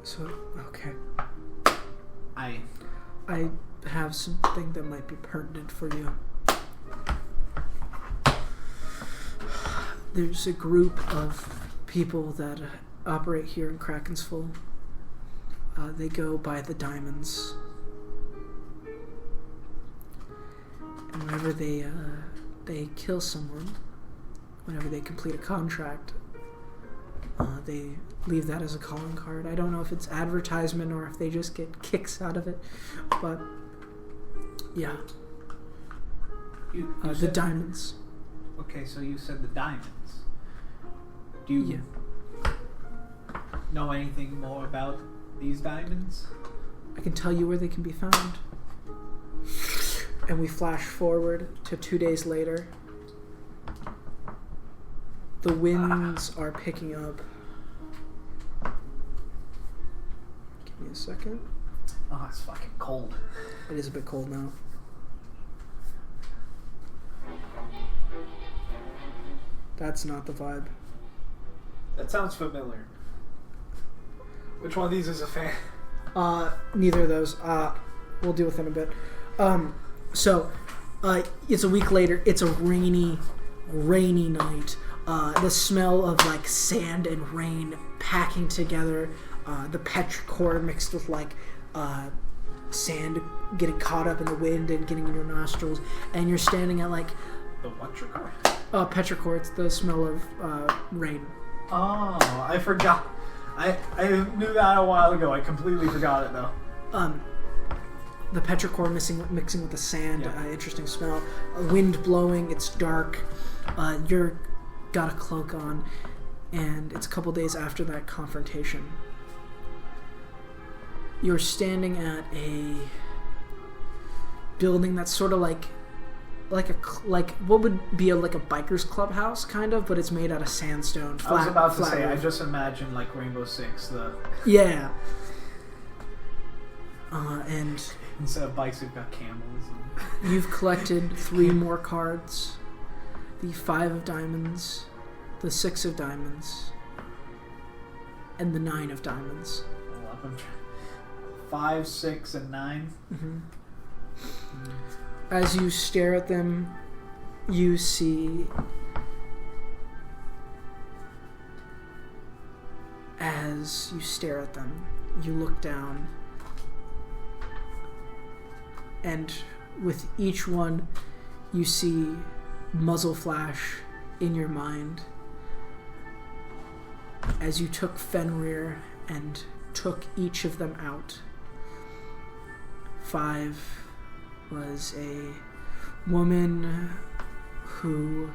So, okay. I have something that might be pertinent for you. There's a group of people that operate here in Krakensful. They go by the diamonds. And whenever they kill someone, whenever they complete a contract, they leave that as a calling card. I don't know if it's advertisement or if they just get kicks out of it, but yeah. You The said- diamonds. Okay, so you said the diamonds. Do you know anything more about these diamonds? I can tell you where they can be found. And we flash forward to 2 days later. The winds are picking up. Give me a second. Oh, it's fucking cold. It is a bit cold now. That's not the vibe. That sounds familiar. Which one of these is a fan? Neither of those. We'll deal with it in a bit. So, it's a week later. It's a rainy night. The smell of like sand and rain packing together. The petrichor mixed with like sand getting caught up in the wind and getting in your nostrils. And you're standing at like The what your car? petrichor. It's the smell of rain. Oh, I forgot. I knew that a while ago. I completely forgot it though. The petrichor mixing with the sand. Yeah. Interesting smell. Wind blowing. It's dark. You're got a cloak on, and it's a couple days after that confrontation. You're standing at a building that's sort of like what would be like a biker's clubhouse kind of, but it's made out of sandstone. I was about to flat say. I roof. just imagined like Rainbow Six. The Yeah. And instead of bikes, we've got camels. And you've collected 3 more cards. The 5 of diamonds, the 6 of diamonds, and the 9 of diamonds. 5, 6, and 9. Mm-hmm. As you stare at them, you see as you stare at them, you look down, and with each one, you see muzzle flash in your mind as you took Fenrir and took each of them out. 5 was a woman who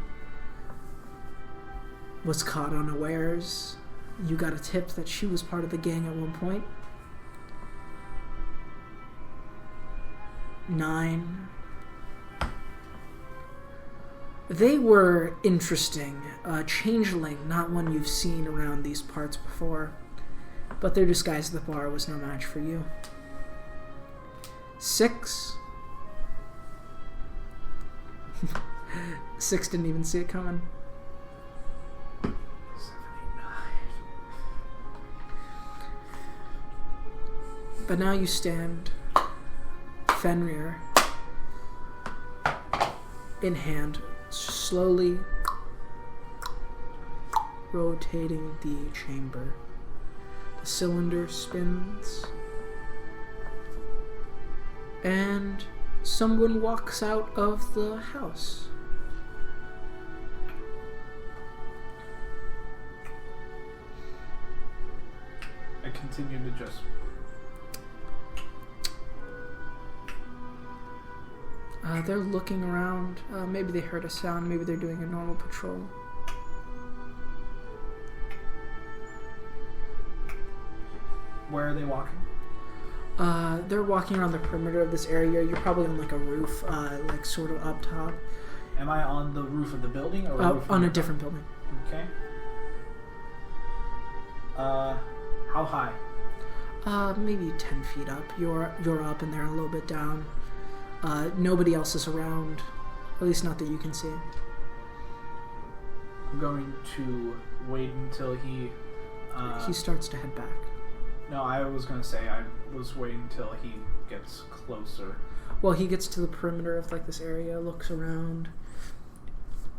was caught unawares. You got a tip that she was part of the gang at one point. 9. They were interesting. Changeling, not one you've seen around these parts before. But their disguise at the bar was no match for you. 6. 6 didn't even see it coming. 7, 8, 9. But now you stand, Fenrir, in hand, slowly rotating the chamber. The cylinder spins, and someone walks out of the house. I continue to just. They're looking around. Maybe they heard a sound. Maybe they're doing a normal patrol. Where are they walking? They're walking around the perimeter of this area. You're probably on like a roof, like sort of up top. Am I on the roof of the building or roof On of a the- different building. Okay. How high? Maybe 10 feet up. You're up and they're a little bit down. Nobody else is around, at least not that you can see. I'm going to wait until he. He starts to head back. No, I was going to say I was waiting until he gets closer. Well, he gets to the perimeter of like this area, looks around,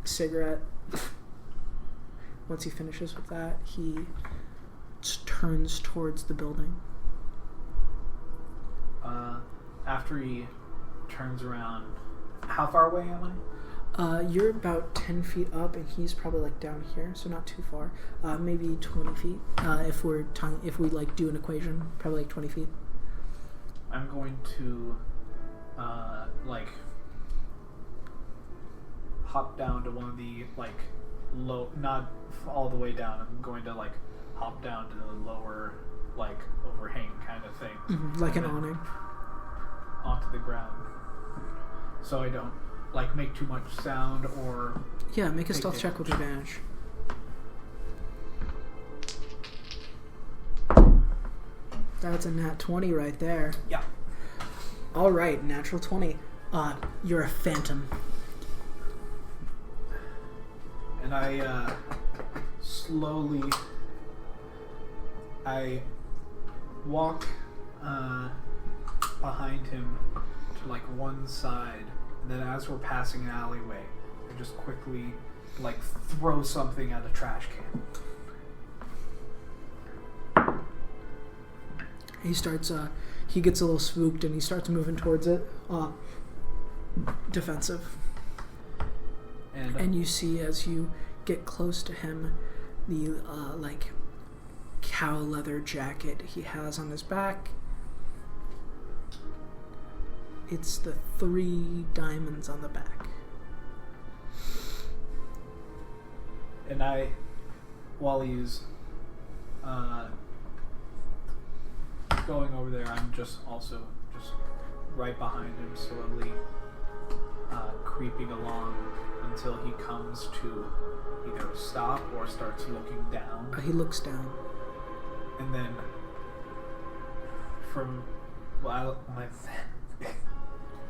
cigarette. Once he finishes with that, he turns towards the building. After he turns around, how far away am I? You're about 10 feet up, and he's probably like down here, so not too far. Maybe 20 feet. If we like do an equation, probably like 20 feet. I'm going to like hop down to one of the like low, not all the way down. I'm going to like hop down to the lower like overhang kind of thing, Like an awning. Onto the ground, so I don't like make too much sound or. Yeah, make a take stealth check with advantage. That's a nat 20 right there. Yeah. All right, natural 20. You're a phantom. And I slowly walk behind him to like one side, and then as we're passing an alleyway, I just quickly like throw something at a trash can. He starts, he gets a little spooked and he starts moving towards it. Defensive. And you see as you get close to him, the, like, cow leather jacket he has on his back. It's the 3 diamonds on the back. And while he's going over there, I'm just right behind him, slowly creeping along until he comes to either stop or starts looking down. He looks down. And then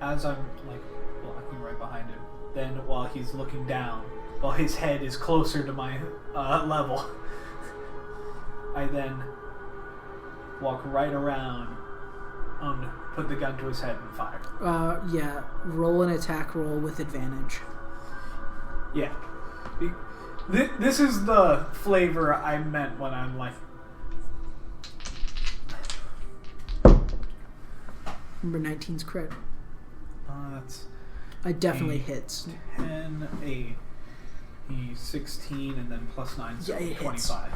as I'm like walking right behind him, then while he's looking down, while his head is closer to my level, I then walk right around and put the gun to his head and fire. Yeah, roll an attack roll with advantage. Yeah. This is the flavor I meant when I'm like... Number 19's crit. That's... It definitely hits. 10, a 16, and then plus 9, so yeah, it 25.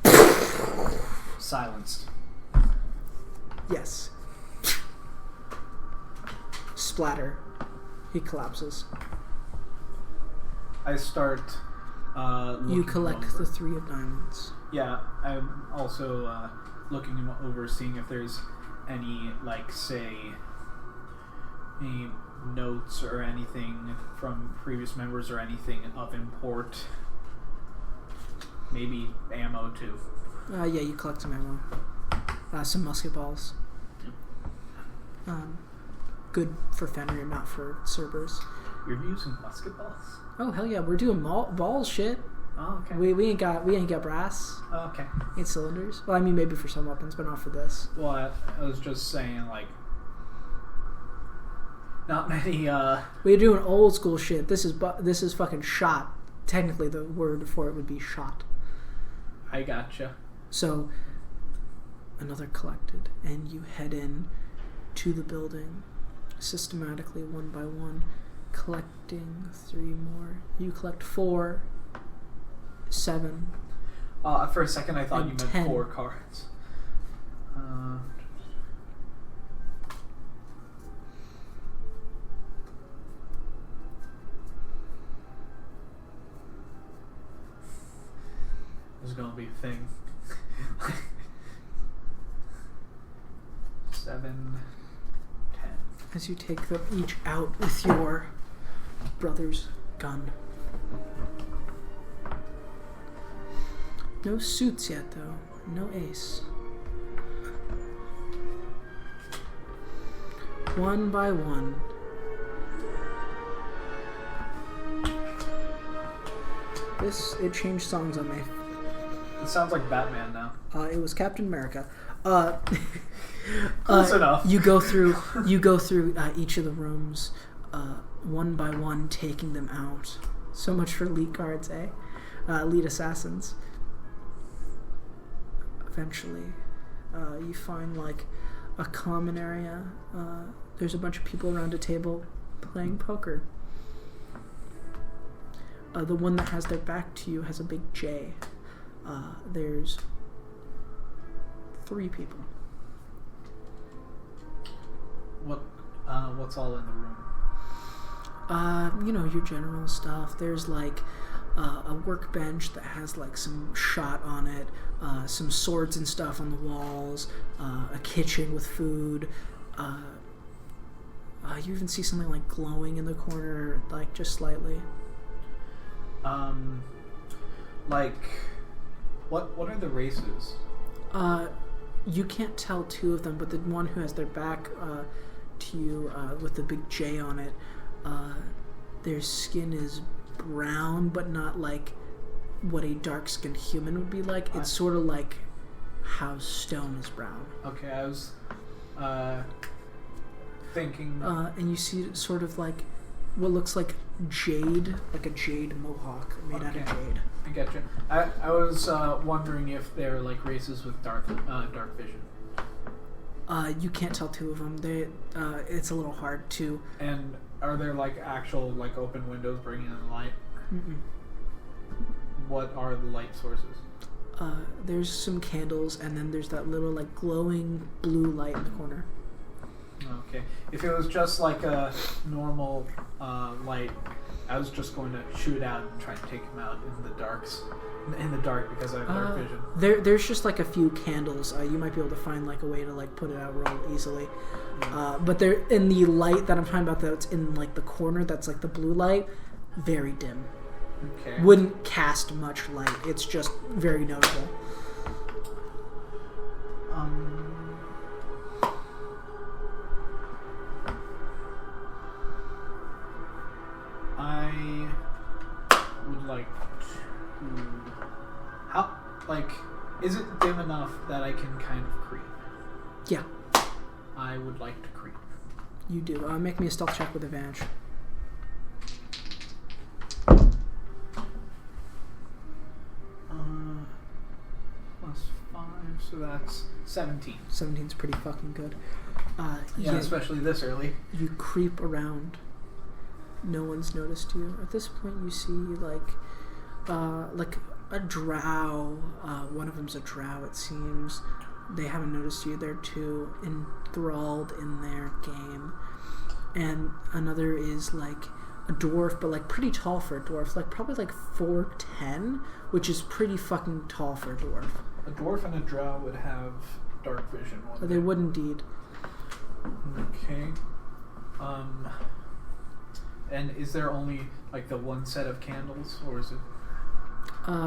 Hits. Silenced. Yes. Splatter. He collapses. I start You collect over. the 3 of diamonds. Yeah, I'm also looking him over, seeing if there's any, like, say, any notes or anything from previous members or anything of import. Maybe ammo, too. Yeah, you collect some ammo. Some musket balls. Good for Fenrir, not for Cerberus. You're using musket balls? Oh hell yeah, we're doing balls shit. Oh, okay. We ain't got brass. Oh, okay. Ain't cylinders. Well, I mean maybe for some weapons, but not for this. Well, I was just saying, like, not many. We're doing old school shit. This is fucking shot. Technically, the word for it would be shot. I gotcha. So, another collected, and you head in to the building, systematically, one by one, collecting 3 more. You collect 4, 7. For a second, I thought you meant 10. 4 cards. There's gonna be a thing. 7, 10. As you take them each out with your brother's gun. No suits yet, though. No ace. One by one. It changed songs on me. It sounds like Batman now. It was Captain America. Close enough. You go through each of the rooms, one by one, taking them out. So much for elite guards, eh? Elite assassins. Eventually, you find like a common area. There's a bunch of people around a table playing poker. The one that has their back to you has a big J. There's 3 people. What's all in the room? Your general stuff. There's like a workbench that has like some shot on it, some swords and stuff on the walls, a kitchen with food. You even see something like glowing in the corner, like just slightly. What are the races? You can't tell 2 of them, but the one who has their back to you with the big J on it, their skin is brown, but not like what a dark-skinned human would be like. It's sort of like how stone is brown. Okay, I was thinking... and you see sort of like what looks like jade, like a jade mohawk made out of jade. I get you. I was wondering if they're like races with dark vision. You can't tell 2 of them. It's a little hard to. And are there like actual like open windows bringing in light? Mm-mm. What are the light sources? There's some candles, and then there's that little like glowing blue light in the corner. Okay. If it was just like a normal light, I was just going to shoot out and try to take him out in the dark because I have dark vision. There's just like a few candles. You might be able to find like a way to like put it out real easily. But they're in the light that I'm talking about. That's in like the corner. That's like the blue light. Very dim. Okay. Wouldn't cast much light. It's just very noticeable. I would like to... is it dim enough that I can kind of creep? Yeah. I would like to creep. You do. Make me a stealth check with advantage. +5, so that's 17. 17's pretty fucking good. Yeah, especially this early. You creep around. No one's noticed you. At this point, you see like a drow. One of them's a drow, it seems. They haven't noticed you. They're too enthralled in their game. And another is like a dwarf, but like pretty tall for a dwarf. Like probably like 4'10", which is pretty fucking tall for a dwarf. A dwarf and a drow would have dark vision. They would indeed. Okay. And is there only like the one set of candles, or is it?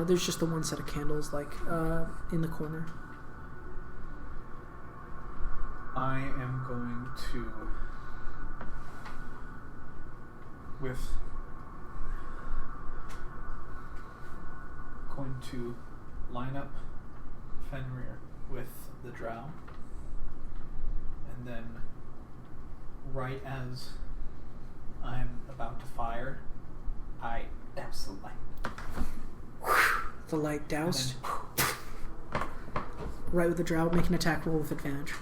There's just the one set of candles, like in the corner. I am going to line up Fenrir with the drow, and then right as I'm about to fire, I douse the light. The light doused. Right with the drow, make an attack roll with advantage.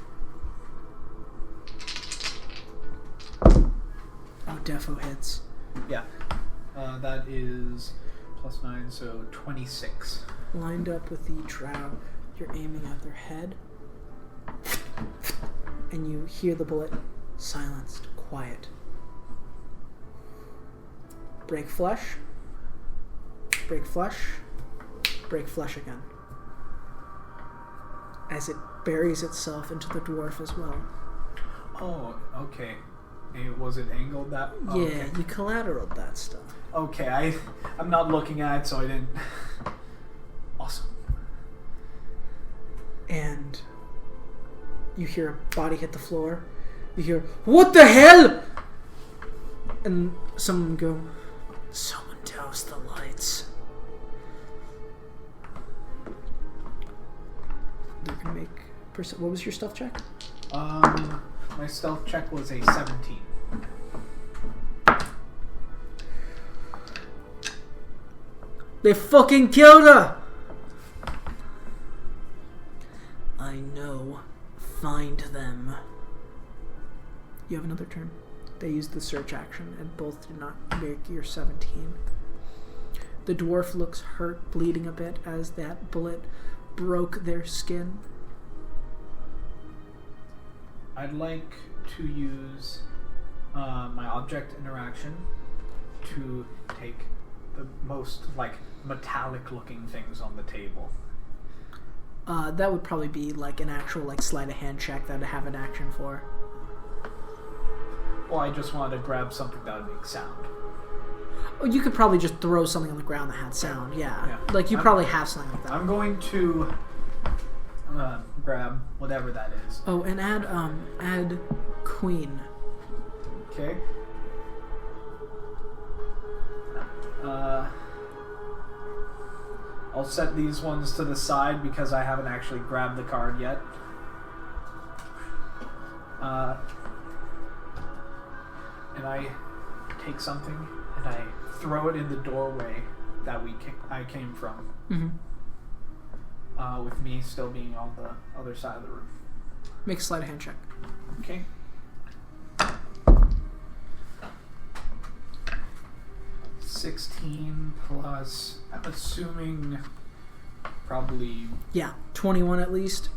Oh, defo hits. Yeah. That is +9, so 26. Lined up with the drow, you're aiming at their head, and you hear the bullet. Silenced. Quiet. Break flesh. Break flesh. Break flesh again. As it buries itself into the dwarf as well. Oh, okay. Was it angled that? Yeah, okay. You collateraled that stuff. Okay, I'm not looking at it, so I didn't. Awesome. And you hear a body hit the floor. You hear, "What the hell?" And someone go, "Someone douse the lights." They're gonna make. What was your stealth check? My stealth check was a 17. They fucking killed her! I know. Find them. You have another turn. They used the search action and both did not make your 17. The dwarf looks hurt, bleeding a bit as that bullet broke their skin. I'd like to use my object interaction to take the most metallic looking things on the table. That would probably be like an actual sleight of hand check that I'd have an action for. Well, I just wanted to grab something that would make sound. Oh, you could probably just throw something on the ground that had sound, yeah. You probably have something like that. I'm going to grab whatever that is. Oh, and add queen. Okay. I'll set these ones to the side because I haven't actually grabbed the card yet. And I take something and I throw it in the doorway that I came from. Mm-hmm. With me still being on the other side of the room. Make a sleight of hand check. Okay. $16 plus, I'm assuming, probably... Yeah, 21 at least.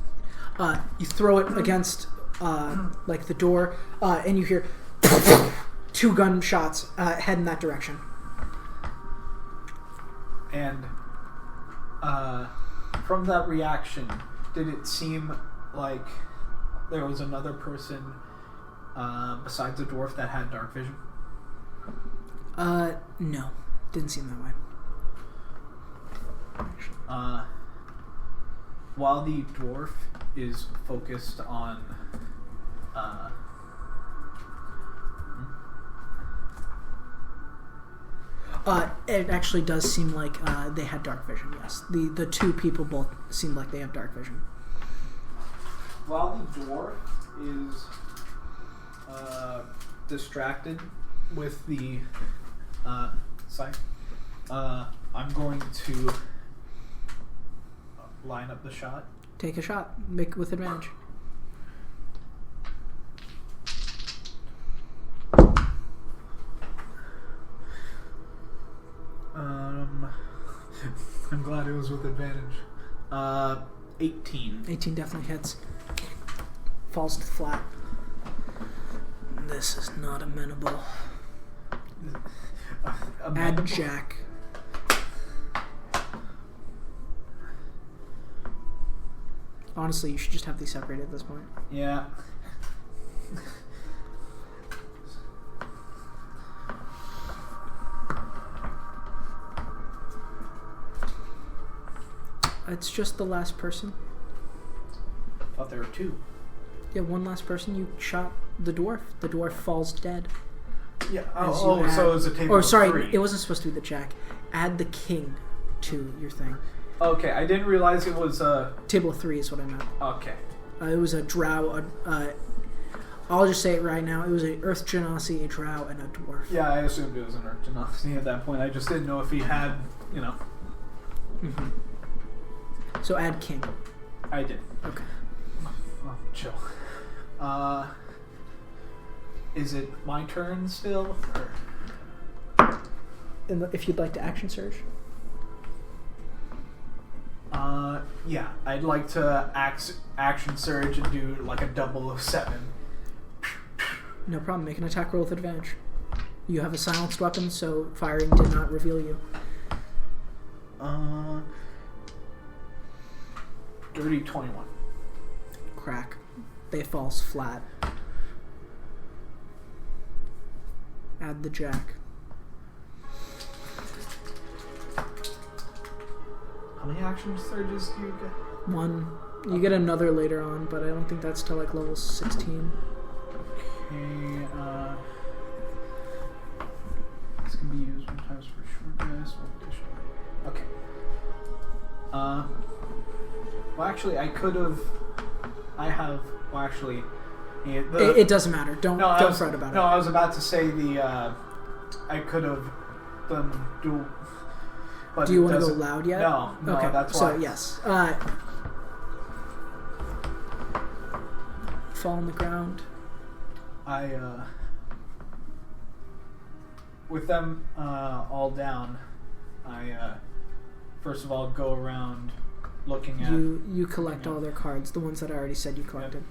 You throw it against, the door, and you hear 2 gunshots head in that direction. And from that reaction, did it seem like there was another person besides the dwarf that had dark vision? No. Didn't seem that way. While the dwarf is focused on it actually does seem like they had dark vision, yes. The 2 people both seem like they have dark vision. While the dwarf is distracted with the sight, I'm going to line up the shot. Take a shot. Make with advantage. I'm glad it was with advantage. 18. 18 definitely hits. Falls to the flat. This is not amenable. Add Jack. Honestly, you should just have these separated at this point. Yeah. It's just the last person. Thought there were 2. Yeah, one last person. You shot the dwarf. The dwarf falls dead. Yeah. So it was a table. Or sorry, of 3. it wasn't supposed to be the jack. Add the king to your thing. Okay, I didn't realize it was a Table of 3 is what I meant. Okay. It was a drow. I'll just say it right now. It was an earth genasi, a drow, and a dwarf. Yeah, I assumed it was an Earth Genasi at that point. I just didn't know if he had, Mm-hmm. So add king. I did. Okay. Oh, chill. Is it my turn still? Or? If you'd like to action surge. Yeah, I'd like to action surge and do like a 007. No problem. Make an attack roll with advantage. You have a silenced weapon, so firing did not reveal you. Dirty 21. Crack. They falls flat. Add the jack. How many action surges do you get? 1. You get another later on, but I don't think that's till level 16. Okay, this can be used one times for short rest or additional. Okay. Well, actually, I could have. Yeah, It doesn't matter. Don't fret about it. No, I was about to say I could have done dual. But do you want to go loud yet? No, okay. That's why. So yes. Fall on the ground. With them all down, I first of all go around looking at... You collect all their cards, the ones that I already said you collected.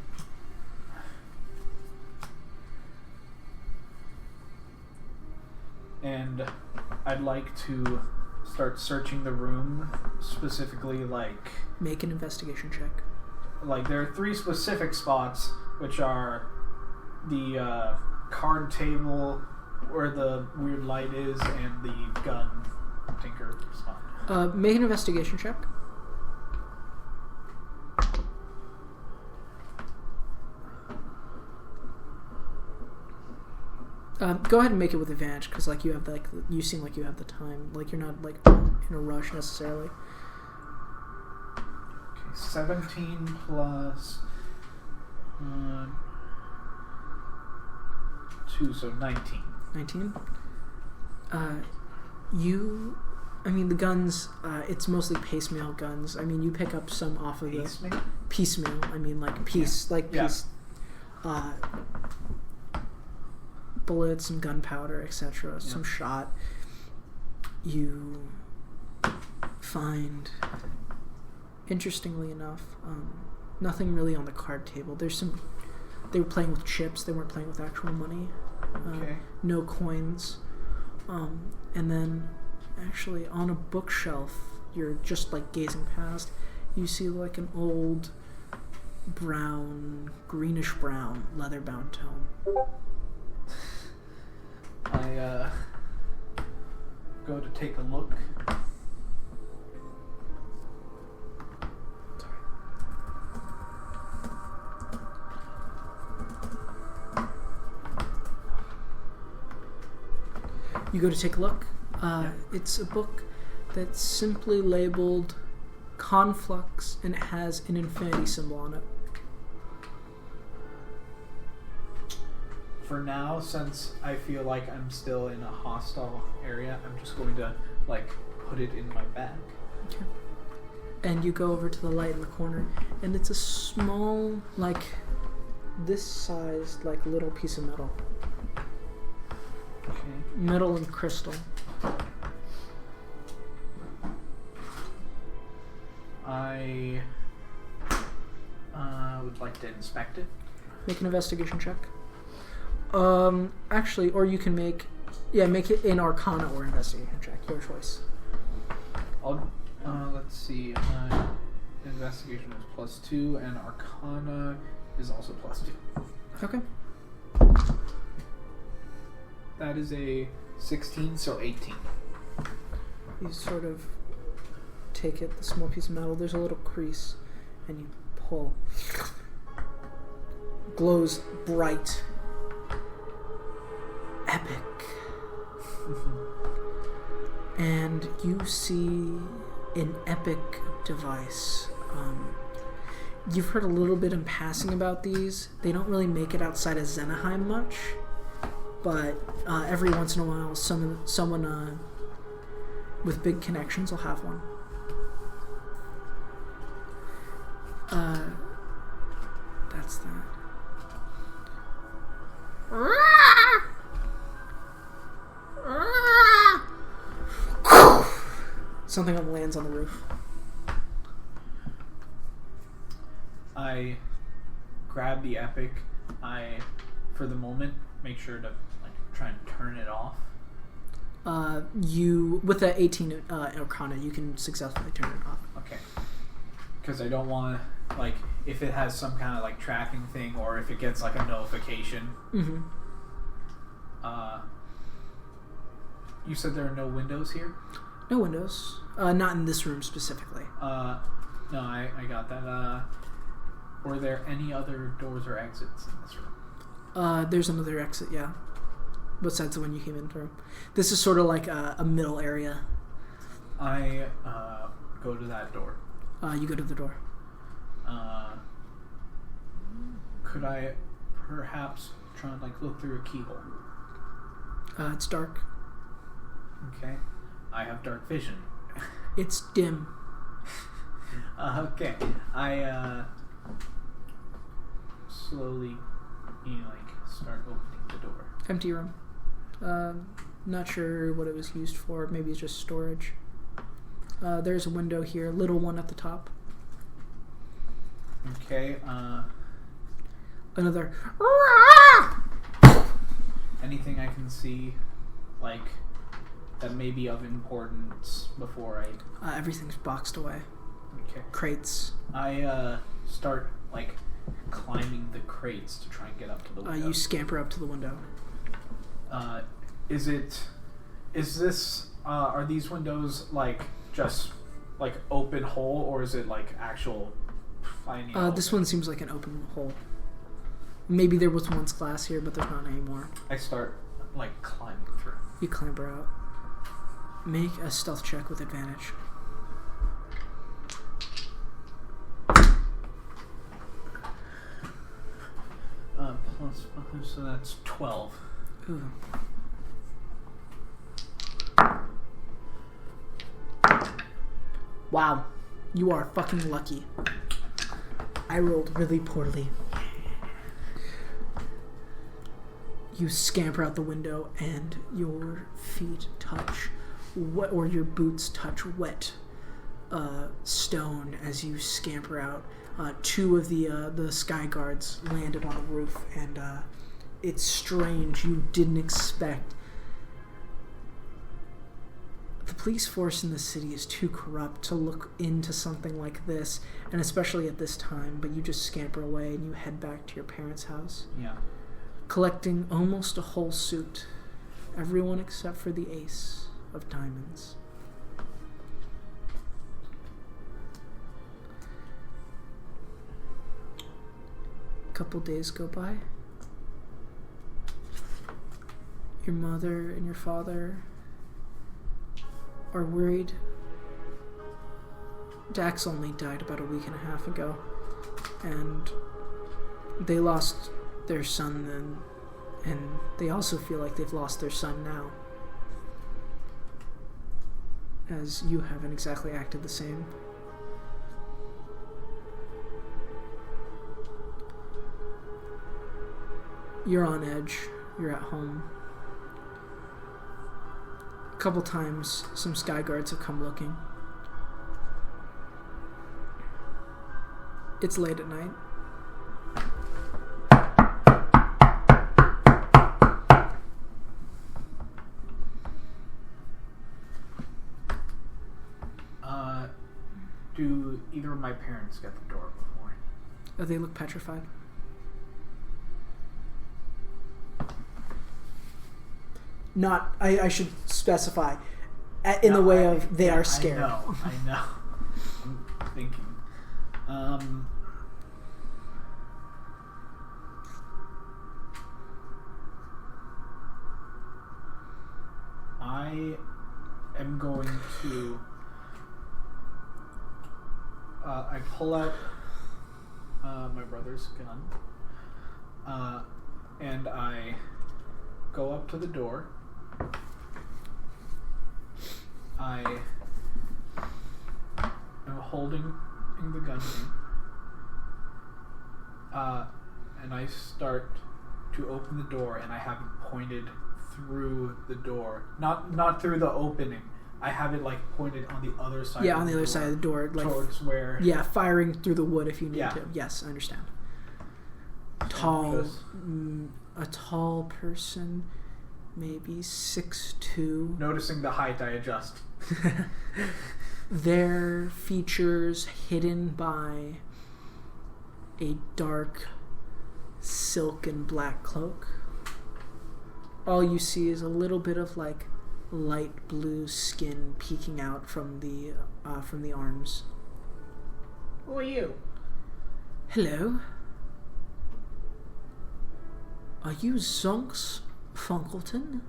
Yep. And I'd like to start searching the room, specifically like... Make an investigation check. Like, there are 3 specific spots, which are the card table where the weird light is and the gun tinker spot. Make an investigation check. Go ahead and make it with advantage, because like you seem like you have the time. Like you're not like in a rush necessarily. Okay, 17 plus 2, so 19. 19. The guns. It's mostly piecemeal guns. I mean, you pick up some off of the piecemeal. I mean, like piece, piece. Bullets, some gunpowder, etc. Some shot. You find, interestingly enough, nothing really on the card table. There's some. They were playing with chips. They weren't playing with actual money. No coins. And then, actually, on a bookshelf, you're just like gazing past. You see like an old brown, greenish brown, leather-bound tome. I go to take a look. You go to take a look. It's a book that's simply labeled Conflux, and it has an infinity symbol on it. For now, since I feel like I'm still in a hostile area, I'm just going to put it in my bag. Okay. And you go over to the light in the corner, and it's a small, this sized, little piece of metal. Okay. Metal and crystal. I would like to inspect it. Make an investigation check. Actually, or you can make it in Arcana or investigation check. Your choice. Let's see. My investigation is +2, and Arcana is also +2. Okay. That is a 16, so 18. You sort of take it, the small piece of metal. There's a little crease, and you pull. Glows bright. Epic. And you see an epic device. You've heard a little bit in passing about these. They don't really make it outside of Zenaheim much, but every once in a while someone with big connections will have one. That's that. Something lands on the roof. I grab the epic. I, for the moment, make sure to try and turn it off. You with the 18 Arcana, you can successfully turn it off. Okay. Because I don't want to, if it has some kind of tracking thing, or if it gets a notification. Mm-hmm. You said there are no windows here? No windows. Not in this room specifically. No, I got that. Were there any other doors or exits in this room? There's another exit, yeah. Besides the one you came in through. This is sort of like a middle area. I go to that door. You go to the door. Could I perhaps try and look through a keyhole? It's dark. Okay. I have dark vision. It's dim. Okay. I slowly, start opening the door. Empty room. Not sure what it was used for. Maybe it's just storage. There's a window here, little one at the top. Okay. Another. Anything I can see, like, that may be of importance before I... Everything's boxed away. Okay. Crates. I start, like, climbing the crates to try and get up to the window. You scamper up to the window. Are these windows, like, just, like, open hole, or is it, like, actual... This one seems like an open hole. Maybe there was once glass here, but there's not anymore. I start, like, climbing through. You clamber out. Make a stealth check with advantage. Plus 5, so that's 12. Ooh. Wow. You are fucking lucky. I rolled really poorly. You scamper out the window and your feet touch wet, or your boots touch wet stone as you scamper out. Two of the sky guards landed on the roof, and it's strange. You didn't expect. The police force in the city is too corrupt to look into something like this, and especially at this time, but you just scamper away and you head back to your parents' house. Yeah. Collecting almost a whole suit. Everyone except for the ace of diamonds. A couple days go by. Your mother and your father are worried. Dax only died about a week and a half ago, and they lost their son then, and they also feel like they've lost their son now, as you haven't exactly acted the same. You're on edge. You're at home. A couple times, some sky guards have come looking. It's late at night. Do either of my parents get the door before? They look petrified. Not, I should specify, in the way of they are scared. I know. I'm thinking. I am going to... I pull out my brother's gun, and I go up to the door. I am holding the gun and I start to open the door, and I have it pointed through the door, not through the opening. I have it like pointed on the other side. Yeah, on the other side of the door, like towards where. Yeah, firing through the wood if you need to. Yes, I understand. Tall, a tall person, maybe 6'2". Noticing the height, I adjust. Their features hidden by a dark silk and black cloak. All you see is a little bit of like light blue skin peeking out from the arms. Who are you? Hello. Are you Zhonqs Fonkleton?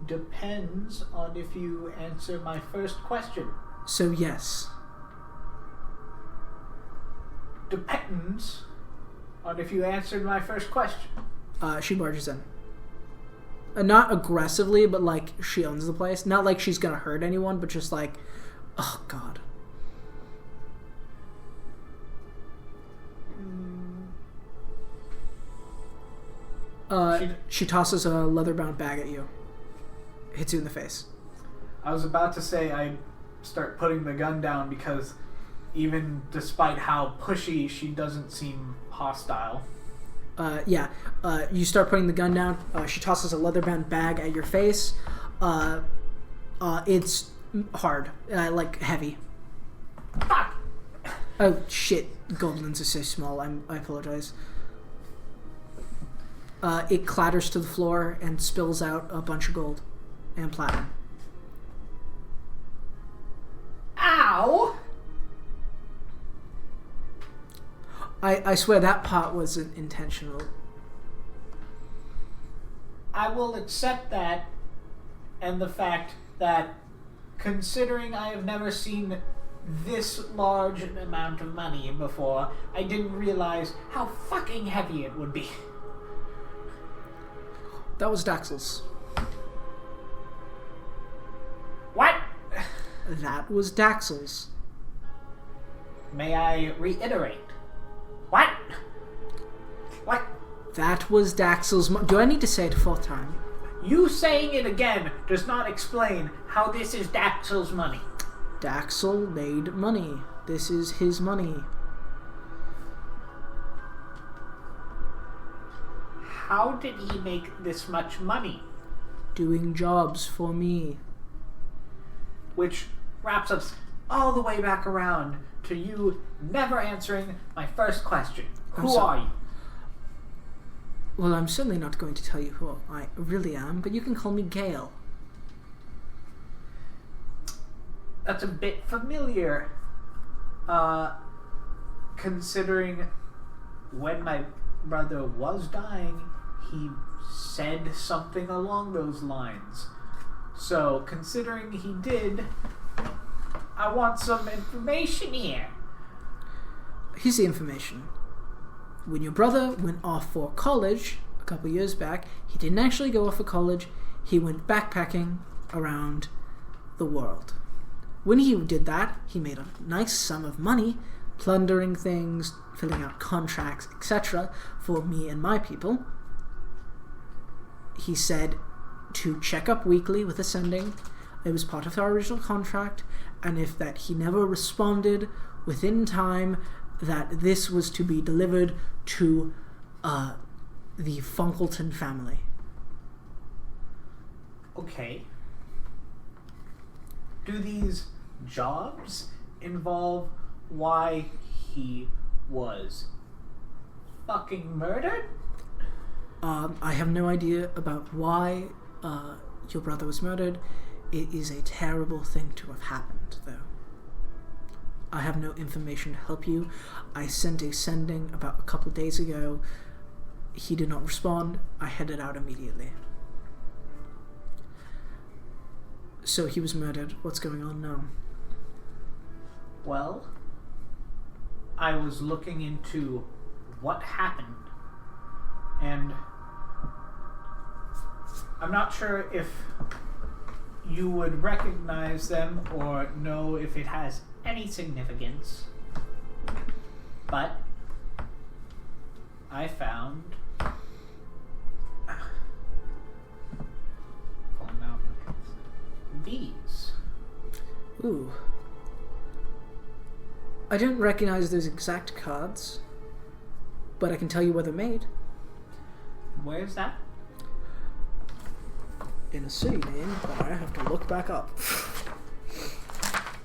Depends on if you answer my first question. So yes. Depends on if you answered my first question. She barges in. Not aggressively, but like she owns the place. Not like she's gonna hurt anyone, but just like, oh god. She tosses a leather-bound bag at you. Hits you in the face. I was about to say I start putting the gun down because even despite how pushy, she doesn't seem hostile. You start putting the gun down. She tosses a leather-bound bag at your face. It's hard, like heavy. Fuck! Oh shit! Goblins are so small. I apologize. It clatters to the floor and spills out a bunch of gold and platinum. Ow! I swear that part wasn't intentional. I will accept that, and the fact that, considering I have never seen this large an amount of money before, I didn't realize how fucking heavy it would be. That was Daxel's. What? That was Daxel's. May I reiterate? What? What? That was Daxel's. Do I need to say it a fourth time? You saying it again does not explain how this is Daxel's money. Daxel made money. This is his money. How did he make this much money? Doing jobs for me. Which wraps us all the way back around to you never answering my first question. Who are you? Well, I'm certainly not going to tell you who I really am, but you can call me Gale. That's a bit familiar, considering when my brother was dying, he said something along those lines. So, considering he did, I want some information here. Here's the information. When your brother went off for college a couple years back, he didn't actually go off for college. He went backpacking around the world. When he did that, he made a nice sum of money, plundering things, filling out contracts, etc. for me and my people. He said to check up weekly with Ascending. It was part of our original contract, and if that he never responded within time, that this was to be delivered to the Fonkleton family. Okay. Do these jobs involve why he was fucking murdered? I have no idea about why your brother was murdered. It is a terrible thing to have happened, though. I have no information to help you. I sent a sending about a couple of days ago. He did not respond. I headed out immediately. So he was murdered. What's going on now? Well, I was looking into what happened, and I'm not sure if you would recognize them or know if it has any significance, but I found pulling out these. Ooh. I don't recognize those exact cards, but I can tell you where they're made. Where's that? In a city name, but I have to look back up.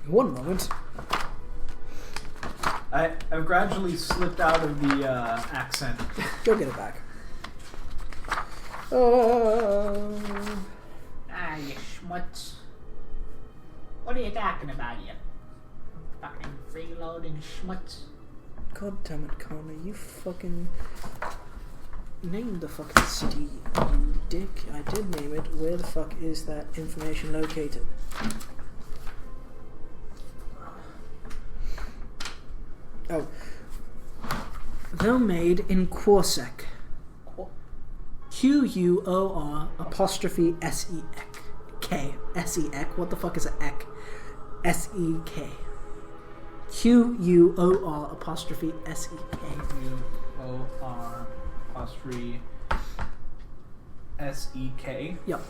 One moment. I've gradually slipped out of the accent. Go get it back. Ah, you schmutz. What are you talking about, you fucking freeloading schmutz? God damn it, Connor, you fucking... Name the fucking city, you dick. I did name it. Where the fuck is that information located? Oh. They're made in Quorsek. Quor apostrophe S-E-K. S-E-K. What the fuck is an ek? S-E-K. Quor apostrophe S-E-K. U-O-R apostrophe S-E-K. Yep.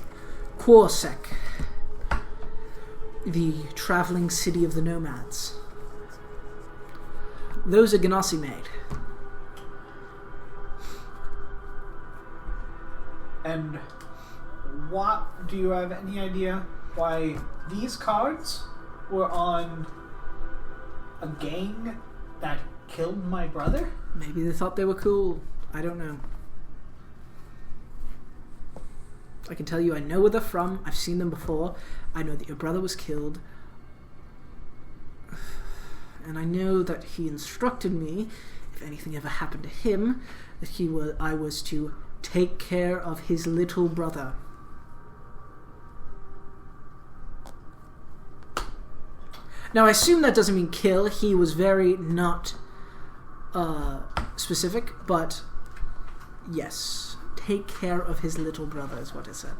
Quosek. The traveling city of the nomads. Those are Ganassi made. And what do you have any idea why these cards were on a gang that killed my brother? Maybe they thought they were cool. I don't know. I can tell you I know where they're from. I've seen them before. I know that your brother was killed. And I know that he instructed me, if anything ever happened to him, that I was to take care of his little brother. Now I assume that doesn't mean kill. He was very not specific, but yes, take care of his little brother is what it said.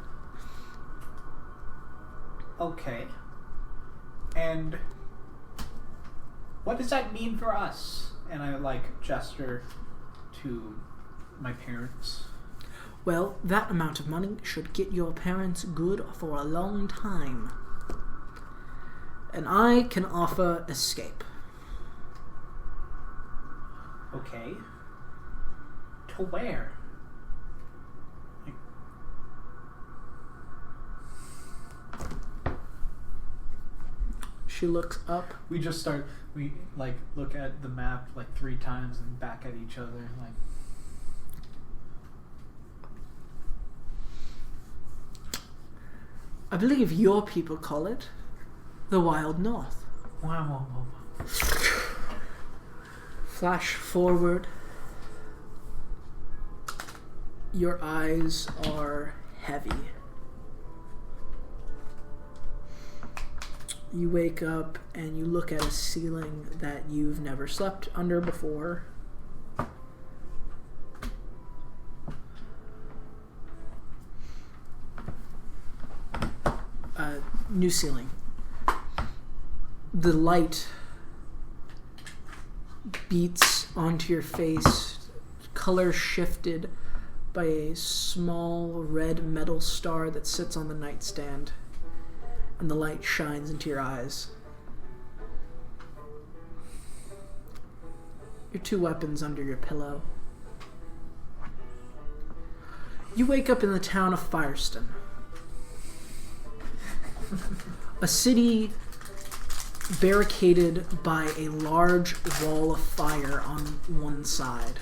Okay. And what does that mean for us? And I gesture to my parents. Well, that amount of money should get your parents good for a long time. And I can offer escape. Okay. To where? She looks up. We look at the map 3 times and back at each other I believe your people call it the Wild North. Wow. Flash forward. Your eyes are heavy. You wake up and you look at a ceiling that you've never slept under before. New ceiling. The light beats onto your face, color shifted by a small red metal star that sits on the nightstand, and the light shines into your eyes. Your 2 weapons under your pillow. You wake up in the town of Firestone. A city barricaded by a large wall of fire on one side.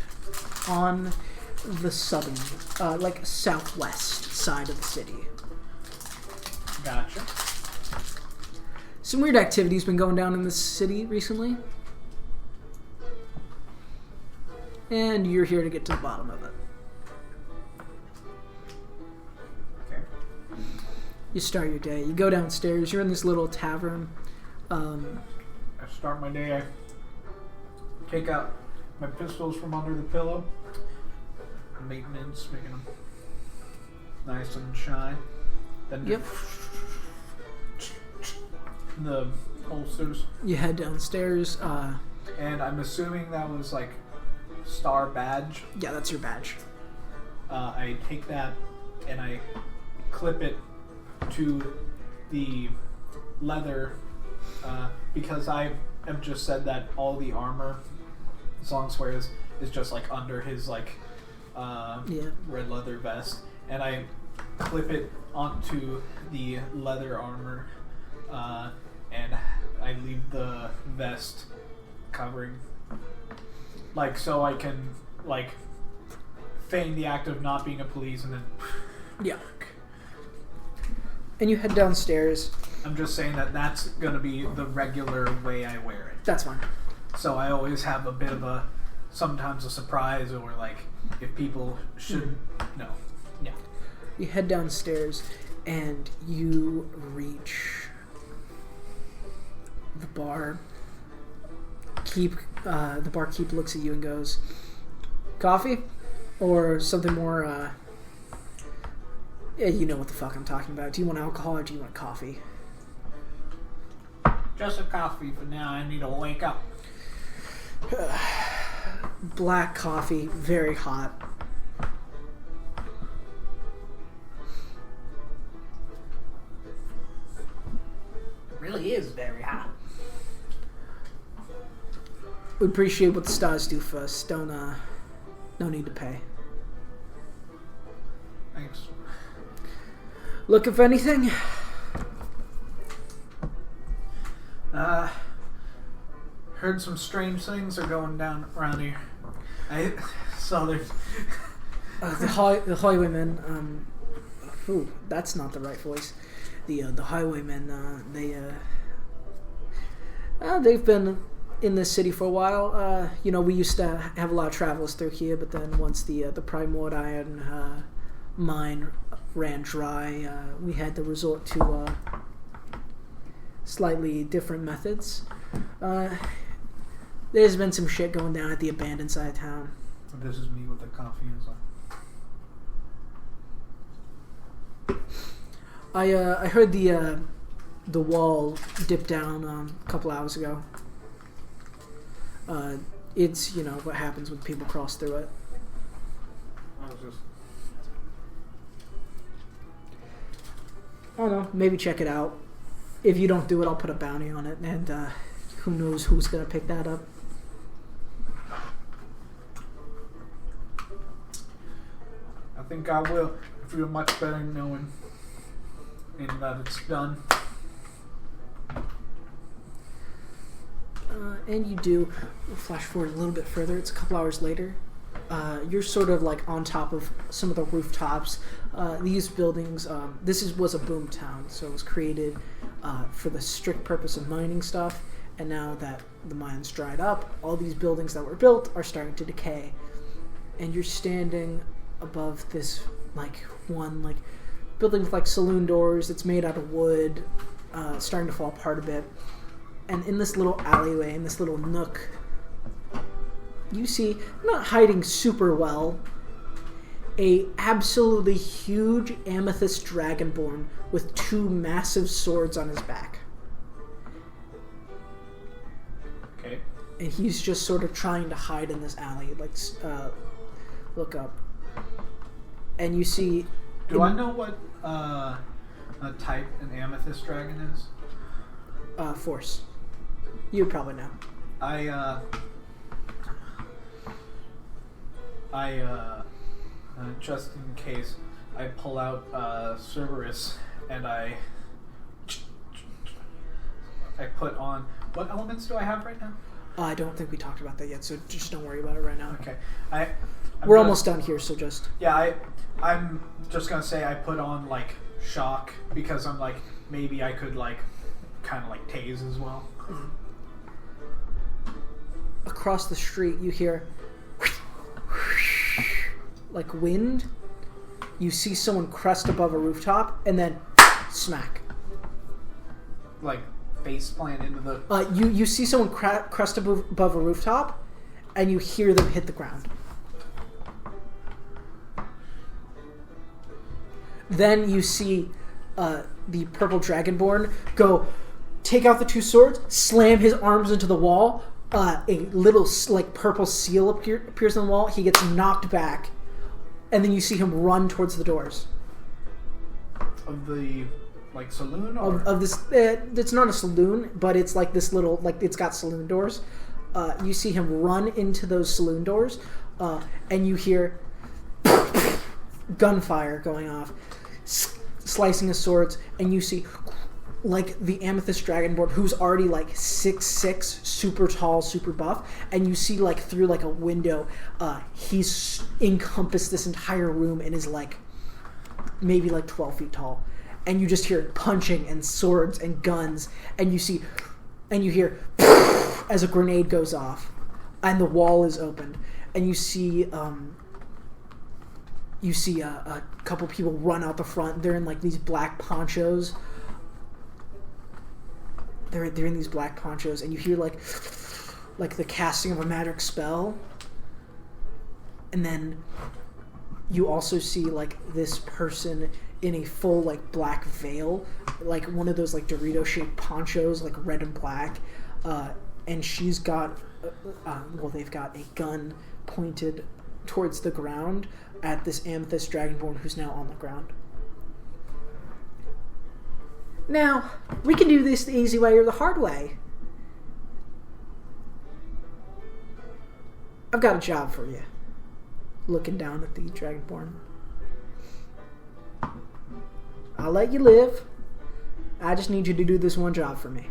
On the southern, southwest side of the city. Gotcha. Some weird activity's been going down in this city recently. And you're here to get to the bottom of it. Okay. You start your day. You go downstairs. You're in this little tavern. I start my day. I take out my pistols from under the pillow. Maintenance, making them nice and shine. Then Yep. The holsters. You head downstairs. And I'm assuming that was star badge. Yeah, that's your badge. I take that and I clip it to the leather because I have just said that all the armor Zhonqs wears is just under his red leather vest, and I clip it onto the leather armor and I leave the vest covering so I can feign the act of not being a police and then Yeah. And you head downstairs. I'm just saying that that's gonna be the regular way I wear it. That's fine. So I always have a bit of sometimes a surprise, or if people should know. Yeah. You head downstairs and you reach the bar. The barkeep looks at you and goes, "Coffee? Or something more, yeah, you know what the fuck I'm talking about. Do you want alcohol or do you want coffee?" Just a coffee for now. I need to wake up. Black coffee, very hot. is very hot. We appreciate what the stars do for us. No need to pay. Thanks. Looking for anything? Heard some strange things are going down around here. I saw there's The highwaymen. That's not the right voice. The highwaymen. They've been in this city for a while. We used to have a lot of travelers through here, but then once the Primord Iron mine ran dry, we had to resort to slightly different methods. There's been some shit going down at the abandoned side of town. This is me with the coffee and stuff. I heard the wall dip down a couple hours ago. It's what happens when people cross through it. I was just I don't know. Maybe check it out. If you don't do it, I'll put a bounty on it, and who knows who's gonna pick that up. I think I will. I feel much better knowing that it's done. And you do. We'll flash forward a little bit further. It's a couple hours later. You're sort of like on top of some of the rooftops. These buildings, was a boom town, so it was created for the strict purpose of mining stuff. And now that the mine's dried up, all these buildings that were built are starting to decay. And you're standing above this one building with saloon doors. It's made out of wood, starting to fall apart a bit. And in this little alleyway, in this little nook, you see, not hiding super well, a absolutely huge amethyst dragonborn with 2 massive swords on his back. Okay. And he's just sort of trying to hide in this alley. Look up. And you see... Do I know what a type an amethyst dragon is? Force. You probably know. Just in case, I pull out Cerberus and I put on... What elements do I have right now? I don't think we talked about that yet, so just don't worry about it right now. Okay. We're almost done here, so just... Yeah, I'm just gonna say I put on, shock, because I'm maybe I could, kind of tase as well. Across the street, you hear... wind. You see someone crest above a rooftop, and then smack. Face plant into the... You see someone crest above a rooftop, and you hear them hit the ground. Then you see the purple dragonborn go, take out the 2 swords, slam his arms into the wall. A little purple seal appears on the wall. He gets knocked back, and then you see him run towards the doors. Of the saloon or of this. It's not a saloon, but it's this little it's got saloon doors. You see him run into those saloon doors, and you hear gunfire going off, slicing his swords, and you see the amethyst dragonborn, who's already 6'6", super tall, super buff, and you see through a window, he's encompassed this entire room and is maybe 12 feet tall, and you just hear punching and swords and guns, and you hear as a grenade goes off, and the wall is opened, and you see a couple people run out the front. They're in these black ponchos. They're in these black ponchos, and you hear the casting of a magic spell, and then you also see this person in a full black veil, one of those Dorito shaped ponchos, red and black, and she's got they've got a gun pointed towards the ground at this amethyst dragonborn who's now on the ground. Now, we can do this the easy way or the hard way. I've got a job for you. Looking down at the Dragonborn. I'll let you live. I just need you to do this one job for me.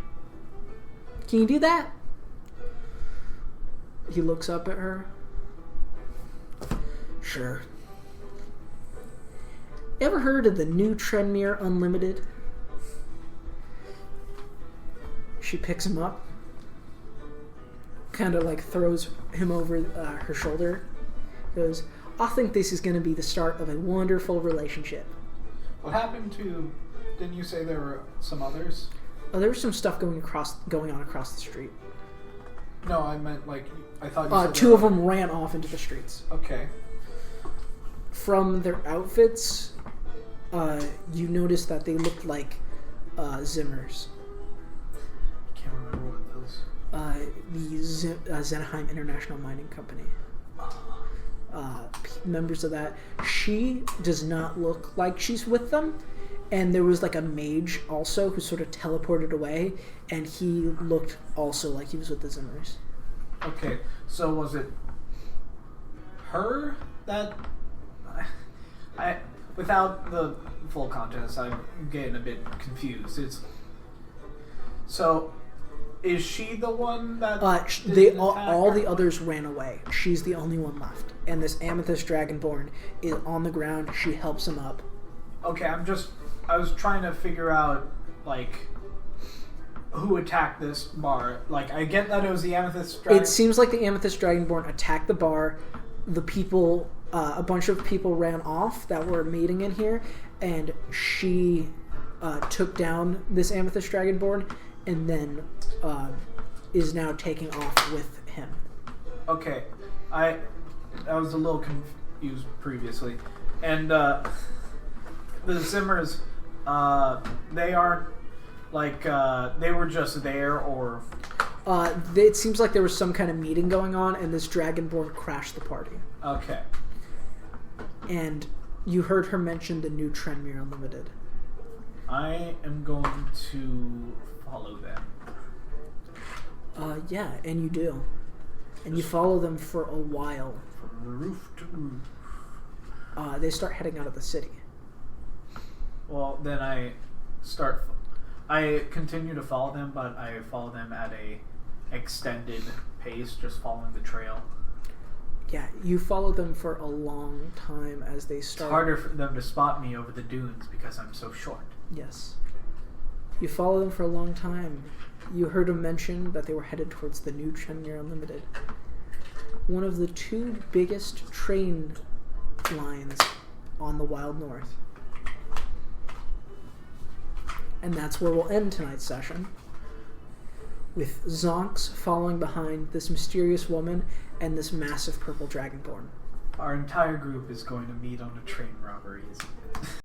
Can you do that? He looks up at her. Sure. Ever heard of the new Trenmere Unlimited? She picks him up. Kind of like throws him over her shoulder. Goes, I think this is going to be the start of a wonderful relationship. What happened to... Didn't you say there were some others? Oh, there was some stuff going on across the street. No, I meant like... I thought you said two of them ran off into the streets. Okay. From their outfits, you noticed that they looked like Zimmers. I can't remember what those... The Zenheim International Mining Company. Members of that. She does not look like she's with them. And there was like a mage also who sort of teleported away, and he looked also like he was with the Zimmers. Okay, so was it her that... I without the full context, I'm getting a bit confused. So, is she the one that... all the others ran away. She's the only one left. And this Amethyst Dragonborn is on the ground. She helps him up. Okay, I was trying to figure out, like, who attacked this bar. Like, I get that it was the Amethyst Dragon... It seems like the Amethyst Dragonborn attacked the bar. The people, a bunch of people ran off that were meeting in here, and she took down this Amethyst Dragonborn, and then is now taking off with him. Okay, I was a little confused previously. And, the Zimmers, they aren't, like, they were just there, or... It seems like there was some kind of meeting going on, and this Dragonborn crashed the party. Okay. And you heard her mention the new Trenmere Unlimited. I am going to follow them. Yeah, and you do. And you follow them for a while. From roof to roof. They start heading out of the city. Well, then I continue to follow them, but I follow them at a extended pace, just following the trail. Yeah, you follow them for a long time as they start... It's harder for them to spot me over the dunes because I'm so short. Yes. You follow them for a long time. You heard them mention that they were headed towards the new Trenmere Unlimited. One of the two biggest train lines on the Wild North. And that's where we'll end tonight's session, with Zhonqs following behind this mysterious woman and this massive purple dragonborn. Our entire group is going to meet on a train robbery, isn't it?